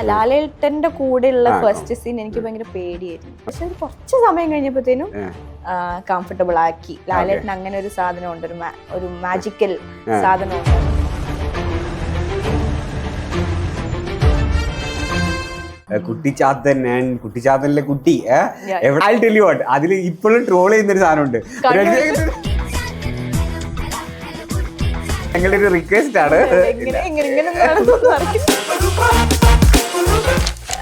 ലാലേട്ടന്റെ കൂടെയുള്ള first scene എനിക്ക് ഭയങ്കര പേടിയായിരുന്നു. പക്ഷെ ഒരു കുറച്ച് സമയം കഴിഞ്ഞപ്പോഴത്തേനും കംഫർട്ടബിൾ ആക്കി. ലാലേട്ടൻ അങ്ങനെ ഒരു സാധനമുണ്ട്, ഒരു മാജിക്കൽ സാധനമുണ്ട്. കുട്ടിച്ചാത്തനിലെ കുട്ടി അതിൽ ഇപ്പോഴും ട്രോൾ ചെയ്യുന്നൊരു സാധനമുണ്ട്. ഞങ്ങളുടെ ഒരു റിക്വസ്റ്റ് ആണ്.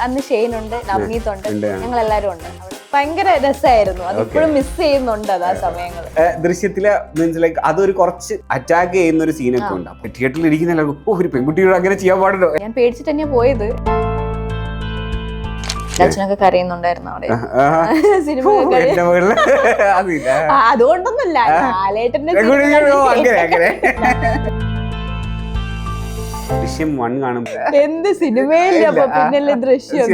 അന്ന് ഷെയ്നുണ്ട്, നവനീതുണ്ട്, ഞങ്ങൾ എല്ലാരും ഉണ്ട്. ഭയങ്കര രസമായിരുന്നു. അതിപ്പോഴും മിസ് ചെയ്യുന്നുണ്ട് അത് ആ സമയങ്ങൾ. ദൃശ്യത്തില് മീൻസ് ലൈക്ക് അതൊരു കുറച്ച് അറ്റാക്ക് ചെയ്യുന്ന ഒരു സീനൊക്കെ ഉണ്ട്. അപ്പൊ തിയേറ്ററിൽ ഇരിക്കുന്ന എല്ലാവർക്കും ഒരു പെൺകുട്ടിയോട് അങ്ങനെ ചെയ്യാൻ പാടുണ്ടോ? ഞാൻ പേടിച്ചിട്ട് തന്നെയാ പോയത്. അച്ഛനൊക്കെ കരയുന്നുണ്ടായിരുന്നു അവിടെ സിനിമ. അതുകൊണ്ടൊന്നുമില്ല, ലാലേട്ടന്റെ ദൃശ്യം 1 കാണുമ്പോ എന്ത് സിനിമയില്ല, അപ്പൊ പിന്നല്ലേ ദൃശ്യം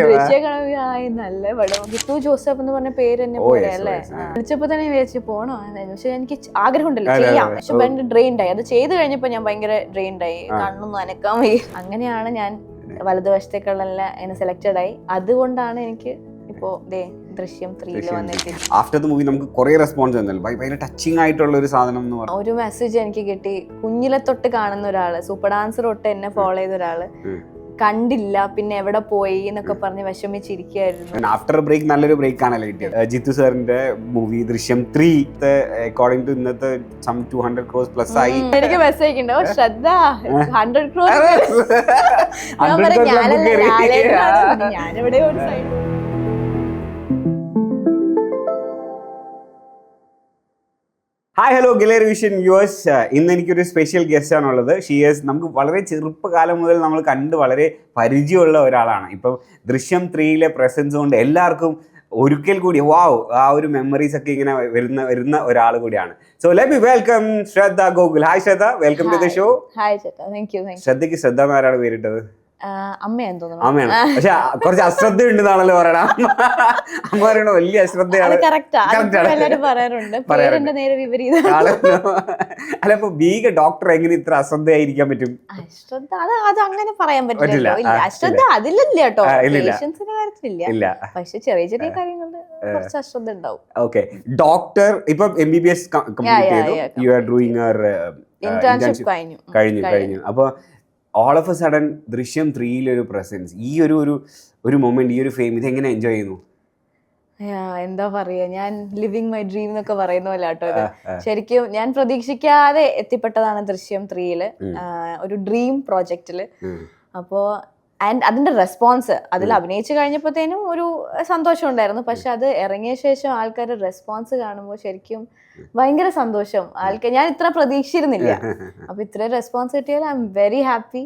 കാണുമ്പോൾ നല്ല പടം. ജിത്തു ജോസഫ് എന്ന് പറഞ്ഞ പേര് തന്നെ പോലെ അല്ലേ? വിളിച്ചപ്പോ തന്നെ വിചാരിച്ചു പോണോ, പക്ഷെ എനിക്ക് ആഗ്രഹം ഉണ്ടല്ലോ ചെയ്യാം. പക്ഷെ ഭയങ്കര ഡ്രെയിൻഡായി. അത് ചെയ്ത് കഴിഞ്ഞപ്പോ ഞാൻ ഭയങ്കര ഡ്രെയിൻഡായി, കണ്ണൊന്നും അനക്കാൻ വയ്യ. അങ്ങനെയാണ് ഞാൻ വലതുവശത്തേക്കുള്ള സെലക്റ്റഡ് ആയി. അതുകൊണ്ടാണ് എനിക്ക് ഇപ്പോ ദൃശ്യം 3 വന്നിട്ട് ആഫ്റ്റർ ദ മൂവി നമുക്ക് കുറേ റെസ്പോൺസ് വന്നല്ലോ. ഭയങ്കര ടച്ചിങ് ആയിട്ടുള്ള ഒരു സാധനം എന്ന് പറഞ്ഞു. ഒരു മെസ്സേജ് എനിക്ക് കിട്ടി. കുഞ്ഞിലെ തൊട്ട് കാണുന്ന ഒരാള്, സൂപ്പർ ഡാൻസർ തൊട്ട് എന്നെ ഫോളോ ചെയ്ത ഒരാള് കണ്ടില്ല, പിന്നെ എവിടെ പോയി എന്നൊക്കെ പറഞ്ഞ് വിഷമിച്ചിരിക്കുകയായിരുന്നു. ആഫ്റ്റർ ബ്രേക്ക് നല്ലൊരു ബ്രേക്ക് ആണല്ലോ കിട്ടിയത്. ജിത്തു സാറിന്റെ മൂവി ദൃശ്യം 3 അക്കോർഡിംഗ് ടു ഇന്നത്തെ 200 crores പ്ലസ് ആയി. എനിക്ക് മെസ്സേജ് ഉണ്ടോ, ശ്രദ്ധ 100 crores. ഞാനിവിടെ ഒരു സൈഡ്. ഹായ് ഹലോ ഗിലേറി വിഷൻ വ്യൂവേഴ്സ്. ഇന്ന് എനിക്കൊരു സ്പെഷ്യൽ ഗസ്റ്റ് ആണുള്ളത്. ഷീയേഴ്സ് നമുക്ക് വളരെ ചെറുപ്പകാലം മുതൽ നമ്മൾ കണ്ട് വളരെ പരിചയമുള്ള ഒരാളാണ്. ഇപ്പം ദൃശ്യം 3 പ്രസൻസ് കൊണ്ട് എല്ലാവർക്കും ഒരിക്കൽ കൂടി വാവ് ആ ഒരു മെമ്മറീസ് ഒക്കെ ഇങ്ങനെ വരുന്ന ഒരാൾ കൂടിയാണ്. So let me welcome Shraddha Gokul. Hi Shraddha, welcome to the show. Hi ചേട്ടാ, താങ്ക് യു. ശ്രദ്ധയ്ക്ക് ശ്രദ്ധ എന്നാരാണ് പേരിട്ടത്? അമ്മയാന്ന് തോന്നുന്നു. അമ്മയാണ്, പക്ഷെ കുറച്ച് അശ്രദ്ധ ഉണ്ടെന്നാണല്ലോ പറയണ. അമ്മ പറയണ വലിയ അശ്രദ്ധയാണ്. അല്ല, ഇപ്പൊ ബീഗ ഡോക്ടർ എങ്ങനെ ഇത്ര അശ്രദ്ധയായിരിക്കാൻ പറ്റും? അശ്രദ്ധ അത് അങ്ങനെ പറയാൻ പറ്റില്ല. അശ്രദ്ധ അതിലില്ല കേട്ടോ, പേഷ്യൻസിന്റെ കാര്യത്തിലില്ല. പക്ഷെ ചെറിയ ചെറിയ കാര്യങ്ങളിൽ കുറച്ച് അശ്രദ്ധ ഉണ്ടാവും. ഓക്കെ, ഡോക്ടർ ഇപ്പൊ MBBS കംപ്ലീറ്റ് ചെയ്തു. യു ആർ ഡൂയിങ് ഇന്റേൺഷിപ്പ് കഴിഞ്ഞു. അപ്പൊ ഓൾ ഓഫ് എ സഡൻ ദൃശ്യം 3 ഒരു പ്രസൻസ്, ഈ ഒരു മൊമെന്റ്, ഈ ഒരു ഫെയിം, ഇതെങ്ങനെ എൻജോയ് ചെയ്യുന്നു? എന്താ പറയാ, ഞാൻ ലിവിങ് മൈ ഡ്രീം എന്നൊക്കെ പറയുന്ന പോലെ കേട്ടോ ഇത്. ശരിക്കും ഞാൻ പ്രതീക്ഷിക്കാതെ എത്തിപ്പെട്ടതാണ് ദൃശ്യം 3 ഒരു ഡ്രീം പ്രോജക്റ്റില്. അപ്പോ അതിന്റെ റെസ്പോൺസ്, അതിൽ അഭിനയിച്ചു കഴിഞ്ഞപ്പോഴത്തേനും ഒരു സന്തോഷം ഉണ്ടായിരുന്നു. പക്ഷെ അത് ഇറങ്ങിയ ശേഷം ആൾക്കാരുടെ റെസ്പോൺസ് കാണുമ്പോൾ ശരിക്കും ഭയങ്കര സന്തോഷം. ഞാൻ ഇത്ര പ്രതീക്ഷിച്ചിരുന്നില്ല. അപ്പൊ ഇത്രയും റെസ്പോൺസ് കിട്ടിയാൽ ഐ എം വെരി ഹാപ്പി.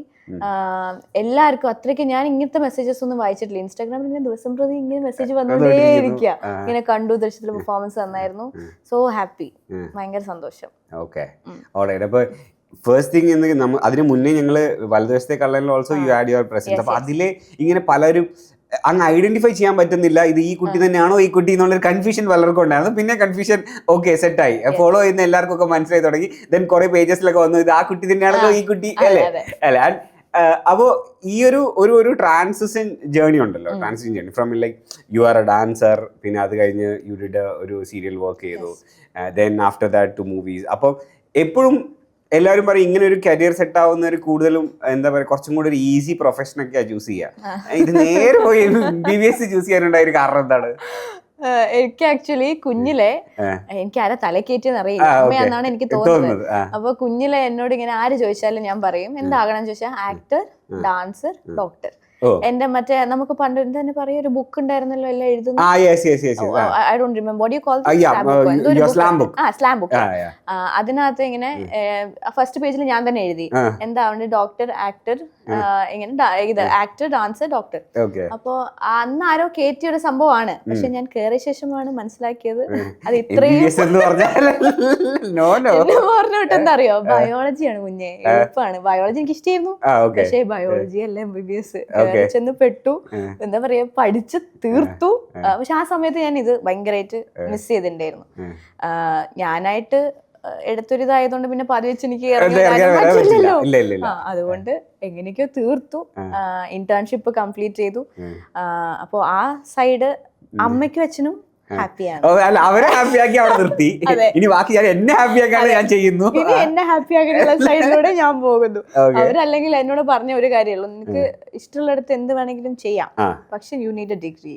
എല്ലാവർക്കും അത്രയ്ക്ക് ഞാൻ ഇങ്ങനത്തെ മെസ്സേജസ് ഒന്നും വായിച്ചിട്ടില്ല. ഇൻസ്റ്റാഗ്രാമിൽ ഇങ്ങനെ ദിവസം പ്രതി ഇങ്ങനെ മെസ്സേജ് വന്നുകൊണ്ടേയിരിക്കുക. ഇങ്ങനെ കണ്ടു, ദൃശ്യത്തിലെ പെർഫോമൻസ് നന്നായിരുന്നു, സോ ഹാപ്പി, ഭയങ്കര സന്തോഷം. ഓക്കെ, അപ്പൊ ഫസ്റ്റ് തിങ് അതിന് മുന്നേ ഞങ്ങള് വലതുവശത്തെ കള്ളനിൽ also you add your presence. അപ്പൊ അതില് ഇങ്ങനെ പലരും അങ്ങ് ഐഡന്റിഫൈ ചെയ്യാൻ പറ്റുന്നില്ല, ഇത് ഈ കുട്ടി തന്നെയാണോ ഈ കുട്ടി എന്നുള്ളൊരു കൺഫ്യൂഷൻ പലർക്കും ഉണ്ടായിരുന്നു. പിന്നെ കൺഫ്യൂഷൻ ഓക്കെ സെറ്റായി, ഫോളോ ചെയ്യുന്ന എല്ലാവർക്കും ഒക്കെ മനസ്സിലായി തുടങ്ങി. ദെൻ കുറെ പേജസിലൊക്കെ വന്നു, ഇത് ആ കുട്ടി തന്നെയാണല്ലോ ഈ കുട്ടി അല്ലേ. അപ്പോ ഈ ഒരു ട്രാൻസിഷൻ ജേർണി ഉണ്ടല്ലോ, transition journey from like you are a dancer, പിന്നെ അത് കഴിഞ്ഞ് യു ഡിഡ് ഒരു സീരിയൽ വർക്ക് ചെയ്തു, then after that to movies. അപ്പം എപ്പോഴും എല്ലാവരും പറയും ഇങ്ങനെ ഒരു കരിയർ സെറ്റ് ആവുന്ന ഒരു കൂടുതലും എന്താ പറയുക, കുറച്ചും കൂടി ഒരു ഈസി പ്രൊഫഷനൊക്കെയാ ചൂസ് ചെയ്യുക. ഇത് നേരെ പോയി MBBS ചൂസ് ചെയ്യാനുണ്ടായ ഒരു കാരണം എന്താണ്? എനിക്ക് ആക്ച്വലി കുഞ്ഞിലെ എനിക്ക് ആരെ തലക്കേറ്റിയെന്ന് അറിയില്ല, അമ്മയാന്നാണ് എനിക്ക് തോന്നുന്നത്. അപ്പൊ കുഞ്ഞിലെ എന്നോട് ഇങ്ങനെ ആര് ചോദിച്ചാലും ഞാൻ പറയും എന്താകണം ചോദിച്ചാൽ ആക്ടർ, ഡാൻസർ, ഡോക്ടർ. എന്റെ മറ്റേ നമുക്ക് പണ്ട് തന്നെ പറയാ ഒരു ബുക്ക് ഉണ്ടായിരുന്നല്ലോ എല്ലാം എഴുതുന്നു. I don't remember what you call slam book. അതിനകത്ത് ഇങ്ങനെ ഫസ്റ്റ് പേജിൽ ഞാൻ തന്നെ എഴുതി എന്താ ഡോക്ടർ, ആക്ടർ, ഇങ്ങനെ ഇത് ആക്ടർ, ഡാൻസർ, ഡോക്ടർ. അപ്പൊ അന്ന് ആരോ കേറ്റിയ ഒരു സംഭവമാണ്. പക്ഷെ ഞാൻ കേറിയ ശേഷമാണ് മനസ്സിലാക്കിയത് അത് ഇത്രയും പറഞ്ഞിട്ട് എന്താ അറിയോ, ബയോളജിയാണ് കുഞ്ഞെ, എളുപ്പമാണ്. ബയോളജി എനിക്ക് ഇഷ്ടമായിരുന്നു, പക്ഷെ ബയോളജി അല്ല MBBS. ചെന്ന് പെട്ടു, എന്താ പറയാ, പഠിച്ച് തീർത്തു. പക്ഷെ ആ സമയത്ത് ഞാൻ ഇത് ഭയങ്കരമായിട്ട് മിസ് ചെയ്തിട്ടുണ്ടായിരുന്നു. ഞാനായിട്ട് എടുത്തൊരിതായതുകൊണ്ട് പിന്നെ പാതി വെച്ച് എനിക്ക് പറ്റില്ലല്ലോ. അതുകൊണ്ട് എങ്ങനെയൊക്കെയോ തീർത്തു. ഇന്റേൺഷിപ്പ് കംപ്ലീറ്റ് ചെയ്തു. അപ്പോ ആ സൈഡ് അമ്മയ്ക്കും അച്ഛനും ഹാപ്പിയാണ്. അല്ല, അവരെ ഹാപ്പിയാക്കി അവിടെ നിർത്തി. ഇനി ബാക്കി ഞാൻ എന്നെ ഹാപ്പിയാക്കാണ് ഞാൻ ചെയ്യുന്നു. ഇനി എന്നെ ഹാപ്പിയാക്കാനുള്ള സൈഡിലൂടെ ഞാൻ പോകുന്നു. അവരല്ലെങ്കിൽ എന്നോട് പറഞ്ഞ ഒരു കാര്യമുള്ളൂ, നിനക്ക് ഇഷ്ടമുള്ളിടത്ത് എന്ത് വേണമെങ്കിലും ചെയ്യാം, പക്ഷെ യു നീഡ് എ ഡിഗ്രി.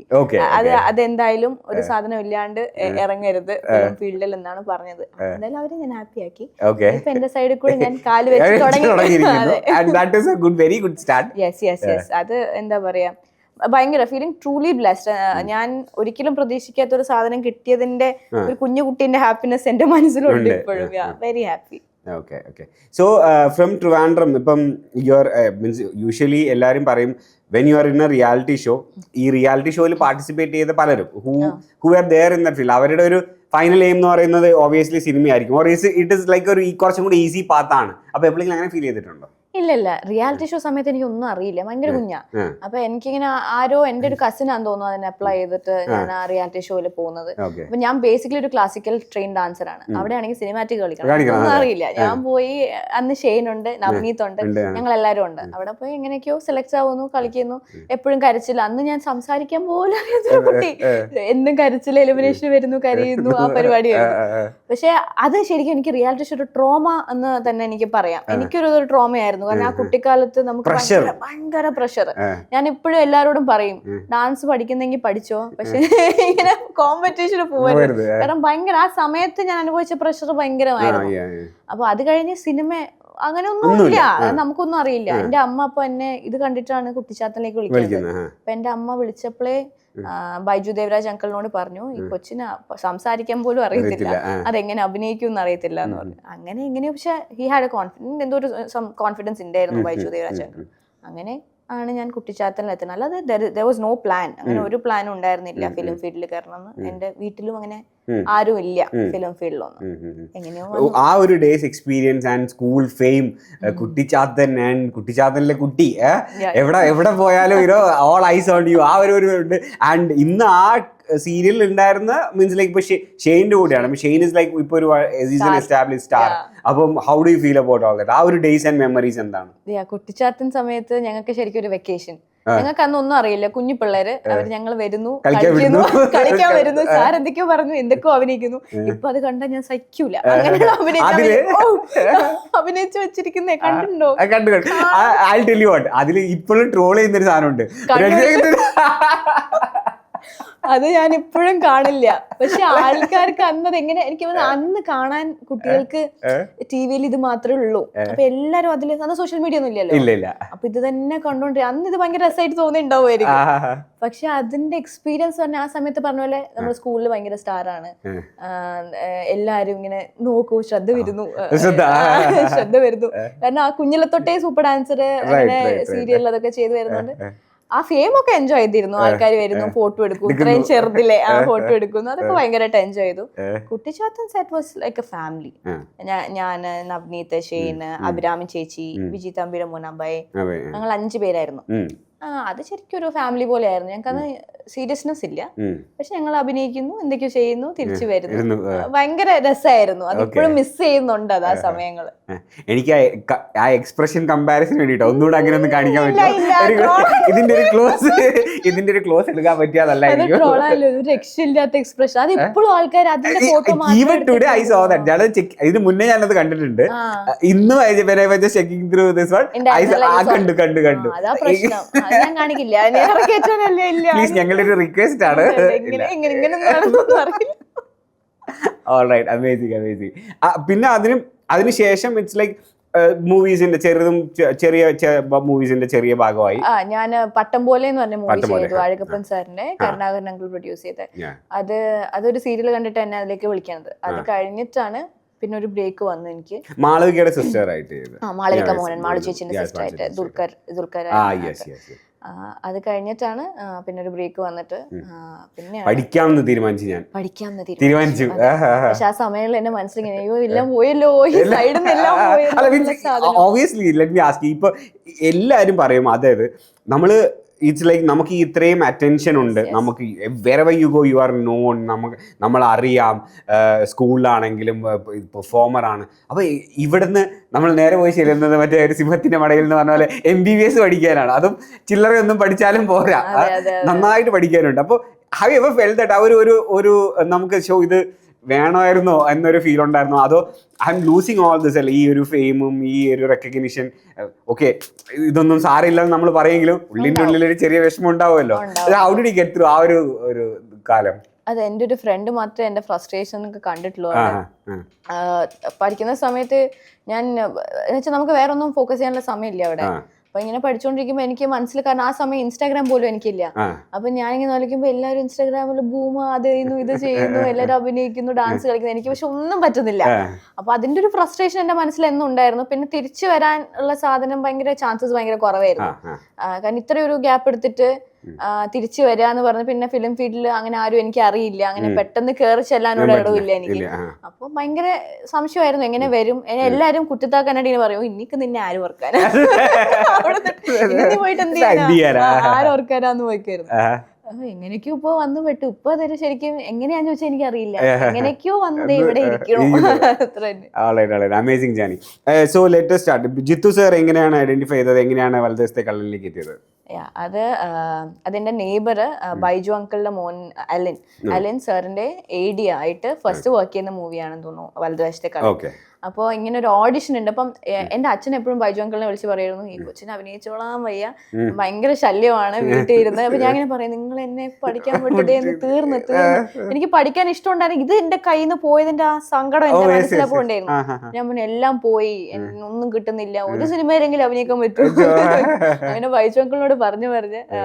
അതെന്തായാലും ഒരു സാധനം ഇല്ലാണ്ട് ഇറങ്ങരുത് ഫീൽഡിൽ എന്നാണ് പറഞ്ഞത്. എന്തായാലും അവരെ ഞാൻ ഹാപ്പിയാക്കി. ഇപ്പൊ എന്റെ സൈഡിൽ കൂടെ ഞാൻ കാല് വെച്ച് തുടങ്ങി. അത് എന്താ പറയാ, ഭയങ്കര ഫീലിംഗ് ട്രൂലി ബ്ലെസ്ഡ്. ഞാൻ ഒരിക്കലും പ്രതീക്ഷിക്കാത്ത ഒരു സാധനം കിട്ടിയതിന്റെ ഒരു കുഞ്ഞു കുട്ടീന്റെ ഹാപ്പിനെസ് എന്റെ മനസ്സിലുണ്ട് ഇപ്പോഴും. Very happy. Okay okay. So from Trivandrum, ഇപ്പം യുവർ മീൻസ് യൂഷ്വലി എല്ലാവരും പറയും when you are in a reality show, ഈ റിയാലിറ്റി ഷോയിൽ പാർട്ടിസിപ്പേറ്റ് ചെയ്ത പലരും who are there in the field, അവരുടെ ഒരു ഫൈനൽ എയിം എന്ന് പറയുന്നത് ഒബിയസ്ലി സിനിമയായിരിക്കും. ഓർ ഇറ്റ് ഇസ് ലൈക്ക് ഒരു കുറച്ചും കൂടി ഈസി പാത്താണ്. അപ്പോൾ എപ്പോഴെങ്കിലും അങ്ങനെ ഫീൽ ചെയ്തിട്ടുണ്ടോ? ഇല്ല, റിയാലിറ്റി ഷോ സമയത്ത് എനിക്ക് ഒന്നും അറിയില്ല, ഭയങ്കര കുഞ്ഞാ. അപ്പൊ എനിക്കിങ്ങനെ ആരോ എന്റെ ഒരു കസിനാന്ന് തോന്നുന്നു അതിന് അപ്ലൈ ചെയ്തിട്ട് ഞാൻ ആ റിയാലിറ്റി ഷോയിൽ പോകുന്നത്. അപ്പൊ ഞാൻ ബേസിക്കലി ഒരു ക്ലാസിക്കൽ ട്രെയിൻ ഡാൻസർ ആണ്. അവിടെ ആണെങ്കിൽ സിനിമാറ്റിക് കളിക്കണം, ഒന്നും അറിയില്ല. ഞാൻ പോയി, അന്ന് ഷെയ്ൻ ഉണ്ട്, നവനീത് ഉണ്ട്, ഞങ്ങൾ എല്ലാവരും ഉണ്ട്. അവിടെ പോയി എങ്ങനെയൊക്കെയോ സെലക്ട് ആവുന്നു, കളിക്കുന്നു. എപ്പോഴും കരച്ചില്ല. അന്ന് ഞാൻ സംസാരിക്കാൻ പോലും അറിയാത്തൊരു കുട്ടി, എന്നും കരച്ചില്ല, എലിമിനേഷൻ വരുന്നു, കരയുന്നു, ആ പരിപാടിയായിരുന്നു. പക്ഷെ അത് ശരിക്കും എനിക്ക് റിയാലിറ്റി ഷോ ഒരു ട്രോമ എന്ന് തന്നെ എനിക്ക് പറയാം. എനിക്കൊരു ട്രോമയായിരുന്നു. കാരണം ആ കുട്ടിക്കാലത്ത് നമുക്ക് ഭയങ്കര പ്രഷർ. ഞാൻ ഇപ്പോഴും എല്ലാവരോടും പറയും, ഡാൻസ് പഠിക്കുന്നെങ്കിൽ പഠിച്ചോ, പക്ഷെ ഇങ്ങനെ കോമ്പറ്റീഷന് പോകരുത്. കാരണം ഭയങ്കര ആ സമയത്ത് ഞാൻ അനുഭവിച്ച പ്രഷർ ഭയങ്കരമായിരുന്നു. അപ്പൊ അത് കഴിഞ്ഞ് സിനിമ അങ്ങനെ ഒന്നുമില്ല, നമുക്കൊന്നും അറിയില്ല. എന്റെ അമ്മ അപ്പൊ എന്നെ ഇത് കണ്ടിട്ടാണ് കുട്ടിച്ചാത്തനിലേക്ക് വിളിക്കുന്നത്. അപ്പൊ എന്റെ അമ്മ വിളിച്ചപ്പോഴേ ബൈജു ദേവരാജ് അങ്കിളിനോട് പറഞ്ഞു, ഈ കൊച്ചിന് സംസാരിക്കാൻ പോലും അറിയത്തില്ല, അതെങ്ങനെ അഭിനയിക്കും എന്ന് അറിയത്തില്ല എന്ന് പറഞ്ഞു. അങ്ങനെ എങ്ങനെയോ, പക്ഷെ ഹി ഹാഡ് എ കോൺഫിഡൻസ്, എന്തോ ഒരു കോൺഫിഡൻസ് ഉണ്ടായിരുന്നു ബൈജു ദേവരാജ് അങ്കിൾ. അങ്ങനെ ആണ് ഞാൻ കുട്ടിച്ചാത്തനിൽ എത്തുന്നത്. അല്ലാതെ there was no plan. അങ്ങനെ ഒരു പ്ലാനും ഉണ്ടായിരുന്നില്ല ഫിലിം ഫീൽഡിൽ കയറണമെന്ന്. എന്റെ വീട്ടിലും അങ്ങനെ ആരും ഇല്ല ഫിലിം ഫീൽഡിലൊന്നും. എങ്ങനെയോ ആ ഒരു days experience and school fame, Kuttichathan and കുട്ടിച്ചാത്തനിലെ കുട്ടി എവിടെ പോയാലും ഓൾ ഐസ് ഓൺ യു, ആ ഒരു ഉണ്ട്. ആൻഡ് ഇന്ന് ആ സീരിയലിൽ ഉണ്ടായിരുന്ന മീൻസ് ലൈക്ക് ഇപ്പൊ ഷെയ്ൻ്റെ കൂടെയാണ്. ഷെയ്ൻ ഇസ് ലൈക്ക് ഇപ്പൊ ഒരു എസ്റ്റാബ്ലിഷ് സ്റ്റാർ. അപ്പം how do you feel about all that? ആ ഒരു ഡേയ്സ് ആൻഡ് മെമ്മറീസ് എന്താണ്? കുട്ടിച്ചാത്തൻ സമയത്ത് ഞങ്ങൾക്ക് ശരിക്കും ഒരു വെക്കേഷൻ. ഞങ്ങൾക്ക് അന്ന് ഒന്നും അറിയില്ല, കുഞ്ഞു പിള്ളേര്. അവർ ഞങ്ങൾ വരുന്നു, കളിക്കാൻ വരുന്നു, സാർ എന്തൊക്കെയോ പറഞ്ഞു, എന്തൊക്കെയോ അഭിനയിക്കുന്നു. ഇപ്പൊ അത് കണ്ടാൽ ഞാൻ സഹിക്കൂല. അങ്ങനെ അഭിനയിച്ചു വെച്ചിരിക്കുന്നേ കണ്ടിട്ടുണ്ടോ? അതിൽ ഇപ്പോഴും ട്രോൾ ചെയ്യുന്നൊരു സാധനമുണ്ട്, അത് ഞാൻ ഇപ്പോഴും കാണില്ല. പക്ഷെ ആൾക്കാർക്ക് അന്നത് എങ്ങനെ, എനിക്ക് അന്ന് കാണാൻ കുട്ടികൾക്ക് ടിവിയിൽ ഇത് മാത്രമേ ഉള്ളൂ. അപ്പൊ എല്ലാരും അതിൽ, അന്ന് സോഷ്യൽ മീഡിയ ഒന്നും ഇല്ലല്ലോ. അപ്പൊ ഇത് തന്നെ കണ്ടോണ്ടിരിക്കും. അന്ന് ഇത് ഭയങ്കര രസമായിട്ട് തോന്നിണ്ടാവുമായിരിക്കും. പക്ഷെ അതിന്റെ എക്സ്പീരിയൻസ് പറഞ്ഞ ആ സമയത്ത് പറഞ്ഞ പോലെ നമ്മുടെ സ്കൂളിൽ ഭയങ്കര സ്റ്റാറാണ്. എല്ലാരും ഇങ്ങനെ നോക്കൂ, ശ്രദ്ധ വരുന്നു. കാരണം ആ കുഞ്ഞിലെ തൊട്ടേ സൂപ്പർ ഡാൻസർ, അങ്ങനെ സീരിയൽ അതൊക്കെ ചെയ്തു വരുന്നുണ്ട്. ആ ഫെയിം ഒക്കെ എൻജോയ് ചെയ്തിരുന്നു. ആൾക്കാർ വരുന്നു, ഫോട്ടോ എടുക്കും, ഇത്രയും ചെറുതിലെ ആ ഫോട്ടോ എടുക്കുന്നു, അതൊക്കെ ഭയങ്കരമായിട്ട് എൻജോയ് ചെയ്തു. Kuttichathan set was like A family. ഞാൻ, നവനീത്, ഷെയ്ൻ, അഭിരാമി ചേച്ചി, വിജി തമ്പിയുടെ മുനബായ്, ഞങ്ങൾ 5 പേരായിരുന്നു. അത് ശരിക്കും ഒരു ഫാമിലി പോലെ ആയിരുന്നു. ഞങ്ങൾക്കത് സീരിയസ്നെസ് ഇല്ല, പക്ഷെ ഞങ്ങൾ അഭിനയിക്കുന്നു, എന്തൊക്കെയോ ചെയ്യുന്നു, തിരിച്ചു വരുന്നു. ഭയങ്കര രസമായിരുന്നു. അതിപ്പോഴും മിസ് ചെയ്യുന്നുണ്ട് അത് ആ സമയങ്ങള്. എനിക്ക് ആ എക്സ്പ്രഷൻ കമ്പാരിസൺ വേണ്ടിട്ടോ ഒന്നുകൂടെ അങ്ങനെ ഒന്ന് കാണിക്കാൻ പറ്റുമോ? ഇതിന്റെ ഒരു ക്ലോസ് എടുക്കാൻ പറ്റിയതല്ലായിരിക്കും. ഒരു രക്ഷയില്ലാത്ത എക്സ്പ്രഷൻ. അത് ഇപ്പോഴും ആൾക്കാർ അതിന്റെ ഫോട്ടോ ഇതിന് മുന്നേ ഞാനത് കണ്ടിട്ടുണ്ട്. ഇന്ന് കണ്ടു ഞാൻ കാണിക്കില്ല. പ്ലീസ്, ഞങ്ങളുടെ ഒരു റിക്വസ്റ്റ് ആണ്. പിന്നെ അതിനുശേഷം ഇറ്റ്സ് ലൈക്ക് മൂവീസിന്റെ ചെറിയ ഭാഗമായി ഞാൻ പട്ടം പോലെ എന്ന് പറഞ്ഞ മൂവി ചെയ്തു. അഴകപ്പൻ സാറിന്റെ, കരുണാകരൻ അങ്കിൾ പ്രൊഡ്യൂസ് ചെയ്ത്. അതൊരു സീരിയൽ കണ്ടിട്ട് എന്നെ അതിലേക്ക് വിളിക്കണത്. അത് കഴിഞ്ഞിട്ടാണ് പിന്നെ ഒരു ബ്രേക്ക് വന്നു എനിക്ക്. മാളവികയുടെ സിസ്റ്റർ ആയിട്ട് മാളവിക മോഹൻ, മാളു ചേച്ചിന്റെ സിസ്റ്റർ ആയിട്ട് ദുൽഖർ. അത് കഴിഞ്ഞിട്ടാണ് പിന്നെ ഒരു ബ്രേക്ക് വന്നിട്ട് പിന്നെ പഠിക്കാമെന്ന് തീരുമാനിച്ചു. പക്ഷെ ആ സമയങ്ങളിൽ എന്റെ മനസ്സിലിങ്ങനെ അയ്യോ എല്ലാം പോയല്ലോ, ഈ സൈഡിൽ നിന്ന് എല്ലാം പോയല്ലോ. ഒബിയസ്ലി ലെറ്റ് മീ ആസ്ക്, ഇപ്പൊ എല്ലാരും പറയും, അതായത് നമ്മള് ഇറ്റ്സ് ലൈക്ക് നമുക്ക് ഇത്രയും അറ്റൻഷൻ ഉണ്ട്, നമുക്ക് wherever you go you are non, നമ്മൾ അറിയാം, സ്കൂളിലാണെങ്കിലും പെർഫോമർ ആണ്. അപ്പോൾ ഇവിടുന്ന് നമ്മൾ നേരെ പോയി ചെല്ലുന്നത് മറ്റേ ഒരു സിംഹത്തിന്റെ മടയിൽ എന്ന് പറഞ്ഞ പോലെ MBBS പഠിക്കാനാണ്. അതും ചില്ലറയൊന്നും പഠിച്ചാലും പോരാ, നന്നായിട്ട് പഠിക്കാനുണ്ട്. അപ്പോൾ have you ever felt that ആ ഒരു നമുക്ക് ഷോ ഇത് വേണമായിരുന്നോ എന്നൊരു ഫീൽ ഉണ്ടായിരുന്നോ, അതോ I M losing all this അല്ലേ, ഈ ഒരു ഫെയിമും ഈ ഒരു റെക്കഗ്നിഷൻ, ഓക്കെ ഇതൊന്നും സാരമില്ലെന്ന് നമ്മൾ പറയെങ്കിലും ഉള്ളിൻ്റെ ഉള്ളിലൊരു ചെറിയ വിഷമം ഉണ്ടാവുമല്ലോ. How did you get through ആ ഒരു കാലം? അതെ, എൻ്റെ ഒരു ഫ്രണ്ട് മാത്രമേ എൻ്റെ ഫ്രസ്ട്രേഷൻ ഒക്കെ കണ്ടിട്ടുള്ളൂ. പഠിക്കുന്ന സമയത്ത് ഞാൻ എന്നുവെച്ചാൽ നമുക്ക് വേറെ ഒന്നും ഫോക്കസ് ചെയ്യാനുള്ള സമയമില്ല അവിടെ. അപ്പൊ ഇങ്ങനെ പഠിച്ചുകൊണ്ടിരിക്കുമ്പോൾ എനിക്ക് മനസ്സിൽ, കാരണം ആ സമയം ഇൻസ്റ്റാഗ്രാം പോലും എനിക്കില്ല. അപ്പൊ ഞാനിങ്ങനെ നോക്കുമ്പോൾ എല്ലാവരും ഇൻസ്റ്റാഗ്രാമിൽ ബൂമ അത് ചെയ്യുന്നു, ഇത് ചെയ്യുന്നു, എല്ലാവരും അഭിനയിക്കുന്നു, ഡാൻസ് കളിക്കുന്നു, എനിക്ക് പക്ഷെ ഒന്നും പറ്റുന്നില്ല. അപ്പൊ അതിന്റെ ഒരു ഫ്രസ്ട്രേഷൻ എന്റെ മനസ്സിൽ എന്നും ഉണ്ടായിരുന്നു. പിന്നെ തിരിച്ചു വരാനുള്ള സാധനം ചാൻസസ് ഭയങ്കര കുറവായിരുന്നു. കാരണം ഇത്രയൊരു ഗ്യാപ്പ് എടുത്തിട്ട് തിരിച്ചു വരിക എന്ന് പറഞ്ഞു. പിന്നെ ഫിലിം ഫീൽഡിൽ അങ്ങനെ ആരും എനിക്ക് അറിയില്ല, അങ്ങനെ പെട്ടെന്ന് കയറി ചെല്ലാനോട് ഇടവില്ല എനിക്ക്. അപ്പൊ ഭയങ്കര സംശയമായിരുന്നു എങ്ങനെ വരും. എല്ലാരും കുറ്റത്താക്കാനായിട്ട് പറയും, ഇനിക്ക് നിന്നെ ആര് ഓർക്കാൻ, പോയിട്ട് എന്ത് ചെയ്യാനാ, ആരോർക്കാനാന്ന് പോയിക്കായിരുന്നു. എങ്ങനെയൊക്കെയോ ഇപ്പൊ വന്നു പെട്ടു. ഇപ്പൊ അതൊരു ശരിക്കും എങ്ങനെയാന്ന് ചോദിച്ചാൽ എനിക്ക് അറിയില്ല, എങ്ങനെയൊക്കെയോ വന്നത് ഇവിടെ ഇരിക്കണം. Amazing journey. So let us start. Jithu sir എങ്ങനെയാണ് ഐഡന്റിഫൈ ചെയ്തത്, എങ്ങനെയാണ് വലതുവശത്തെ കള്ളനിലേക്ക് എത്തിയത്? അതെന്റെ നെയ്ബർ ബൈജു അങ്കിളിന്റെ മോൻ അലൻ സാറിന്റെ AD ആയിട്ട് ഫസ്റ്റ് വർക്ക് ചെയ്യുന്ന മൂവിയാണെന്ന് തോന്നുന്നു വലതുവശത്തെ കള്ളൻ. അപ്പോൾ ഇങ്ങനെ ഒരു ഓഡിഷൻ ഉണ്ട്. അപ്പം എന്റെ അച്ഛൻ എപ്പോഴും ബൈജു അങ്കിളിനെ വിളിച്ച് പറയുന്നു, ഈ കൊച്ചിനെ അഭിനയിച്ചോളാൻ വയ്യ, ഭയങ്കര ശല്യമാണ് വീട്ടിൽ ഇരുന്ന്. അപ്പൊ ഞാൻ ഇങ്ങനെ പറയും, നിങ്ങൾ എന്നെ പഠിക്കാൻ വിട്ടതേ തീർന്ന് എനിക്ക് പഠിക്കാൻ ഇഷ്ടം ഉണ്ടായിരുന്നു, ഇത് എന്റെ കയ്യിൽ നിന്ന് പോയതിന്റെ ആ സങ്കടം എന്റെ മനസ്സിലപ്പോ ഉണ്ടായിരുന്നു. ഞാൻ പിന്നെ എല്ലാം പോയി, ഒന്നും കിട്ടുന്നില്ല, ഒരു സിനിമയിലെങ്കിലും അഭിനയിക്കാൻ പറ്റും. അങ്ങനെ ബൈജു അങ്കിളിനോട് പറഞ്ഞു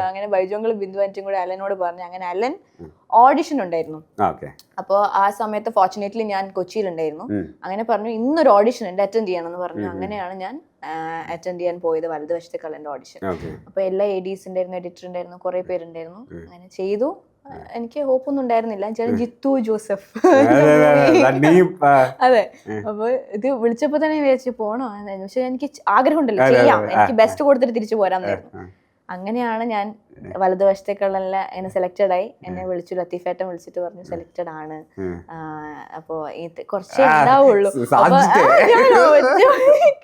അങ്ങനെ ബൈജു അങ്കിൾ ബിന്ദു ആന്റിയും കൂടെ അലനോട് പറഞ്ഞു. അങ്ങനെ അലൻ ഓഡിഷൻ ഉണ്ടായിരുന്നു. അപ്പോൾ ആ സമയത്ത് ഫോർച്ചുനേറ്റ്ലി ഞാൻ കൊച്ചിയിലുണ്ടായിരുന്നു. അങ്ങനെ പറഞ്ഞു, ഇന്നൊരു ഓഡിഷൻ ഉണ്ട്, അറ്റൻഡ് ചെയ്യണമെന്ന് പറഞ്ഞു. അങ്ങനെയാണ് ഞാൻ അറ്റൻഡ് ചെയ്യാൻ പോയത് വലതുവശത്തെ കള്ളന്റെ ഓഡിഷൻ. അപ്പൊ എല്ലാ ADs ഉണ്ടായിരുന്നു, എഡിറ്റർ ഉണ്ടായിരുന്നു, കുറെ പേരുണ്ടായിരുന്നു. അങ്ങനെ ചെയ്തു. എനിക്ക് ഹോപ്പൊന്നും ഉണ്ടായിരുന്നില്ല. ജിത്തു ജോസഫ്, അതെ. അപ്പൊ ഇത് വിളിച്ചപ്പോ തന്നെ വിചാരിച്ചു പോണോ, പക്ഷെ എനിക്ക് ആഗ്രഹം ഉണ്ടല്ലോ, ചെയ്യാം, എനിക്ക് ബെസ്റ്റ് കൊടുത്തിട്ട് തിരിച്ചു പോരാമെന്നായിരുന്നു. അങ്ങനെയാണ് ഞാൻ വലതുവശത്തേക്കുള്ള എന്നെ സെലക്റ്റഡ് ആയി. എന്നെ വിളിച്ചു, ലത്തീഫേട്ടൻ വിളിച്ചിട്ട് പറഞ്ഞു സെലക്റ്റഡ് ആണ്. അപ്പോ കുറച്ചേ ഉണ്ടാവുള്ളൂ.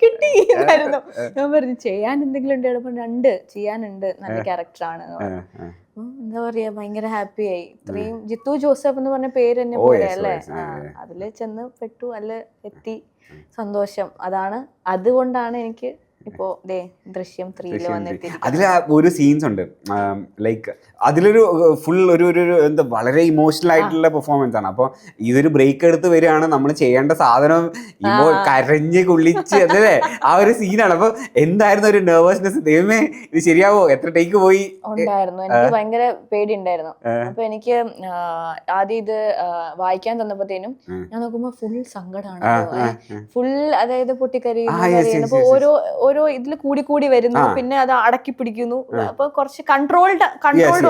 കിട്ടിയിരുന്നു. ഞാൻ പറഞ്ഞു ചെയ്യാൻ എന്തെങ്കിലും ഉണ്ട്, എളുപ്പം 2 ചെയ്യാനുണ്ട്, നല്ല ക്യാരക്ടറാണ്. എന്താ പറയാ, ഭയങ്കര ഹാപ്പി ആയി. ഇത്രയും ജിത്തു ജോസഫ് എന്ന് പറഞ്ഞ പേര് എന്നെ പോലെ അല്ലേ, അതില് ചെന്ന് പെട്ടു, അല്ല എത്തി, സന്തോഷം. അതുകൊണ്ടാണ് എനിക്ക് ഇപ്പോ ദൃശ്യം 3 വന്നെത്തി. അതിൽ ഒരു സീൻസ് ഉണ്ട്, ലൈക്ക് അതിലൊരു ഫുൾ ഒരു എന്താ വളരെ ഇമോഷണൽ ആയിട്ടുള്ള പെർഫോമൻസ് ആണ്. അപ്പോൾ ഇതൊരു ബ്രേക്ക് എടുത്ത് വരികയാണ്, നമ്മൾ ചെയ്യേണ്ട സാധനം കരഞ്ഞ് കുളിച്ച് അതല്ലേ ആ ഒരു സീനാണ്. അപ്പൊ എന്തായിരുന്നു ഒരു നെർവസ്നെസ്, ദൈവമേ ഇത് ശരിയാവോ, എത്ര ടേക്ക് പോയി ഉണ്ടായിരുന്നു. എനിക്ക് ഭയങ്കര പേടി ഉണ്ടായിരുന്നു. അപ്പൊ എനിക്ക് ആദ്യം ഇത് വായിക്കാൻ തന്നപ്പോഴത്തേനും ഞാൻ നോക്കുമ്പോ ഫുൾ സങ്കടമാണ്, ഫുൾ അതായത് പൊട്ടിക്കരയുന്നു. അപ്പൊ ഓരോ ഇതിൽ കൂടി വരുന്നു, പിന്നെ അത് അടക്കി പിടിക്കുന്നു. അപ്പൊ കുറച്ച് കൺട്രോൾഡ്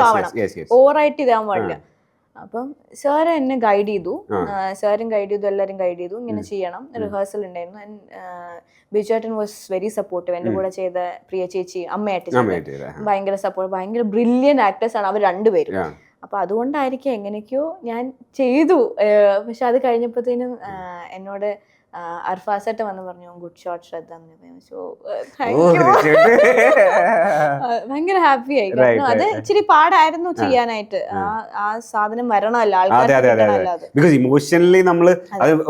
ആവണം, ഓവറായിട്ട് ഇതാവാൻ പാടില്ല. അപ്പം സാറ് എന്നെ ഗൈഡ് ചെയ്തു, സാറും ഗൈഡ് ചെയ്തു, എല്ലാവരും ഗൈഡ് ചെയ്തു, ഇങ്ങനെ ചെയ്യണം. റിഹേഴ്സൽ ഉണ്ടായിരുന്നു. ബിജുവേട്ടൻ വാസ് വെരി സപ്പോർട്ടീവ്. എൻ്റെ കൂടെ ചെയ്ത പ്രിയ ചേച്ചി, അമ്മയായിട്ട് ഭയങ്കര സപ്പോർട്ട്, ഭയങ്കര ബ്രില്യൻ്റ് ആക്ടേഴ്സ് ആണ് അവർ രണ്ടുപേരും. അപ്പൊ അതുകൊണ്ടായിരിക്കും എങ്ങനെയൊക്കെയോ ഞാൻ ചെയ്തു. പക്ഷെ അത് കഴിഞ്ഞപ്പോഴത്തേനും എന്നോട് അർഫാസട്ട് വന്ന് പറഞ്ഞു, ഗുഡ് ഷോട്ട് ശ്രദ്ധ. ഭയങ്കര ഹാപ്പി ആയി. കാരണം അത് ഇച്ചിരി പാടായിരുന്നു ചെയ്യാനായിട്ട്. ആ സാധനം വരണമല്ലോ, ആൾക്കാർ ഇമോഷണലി നമ്മള്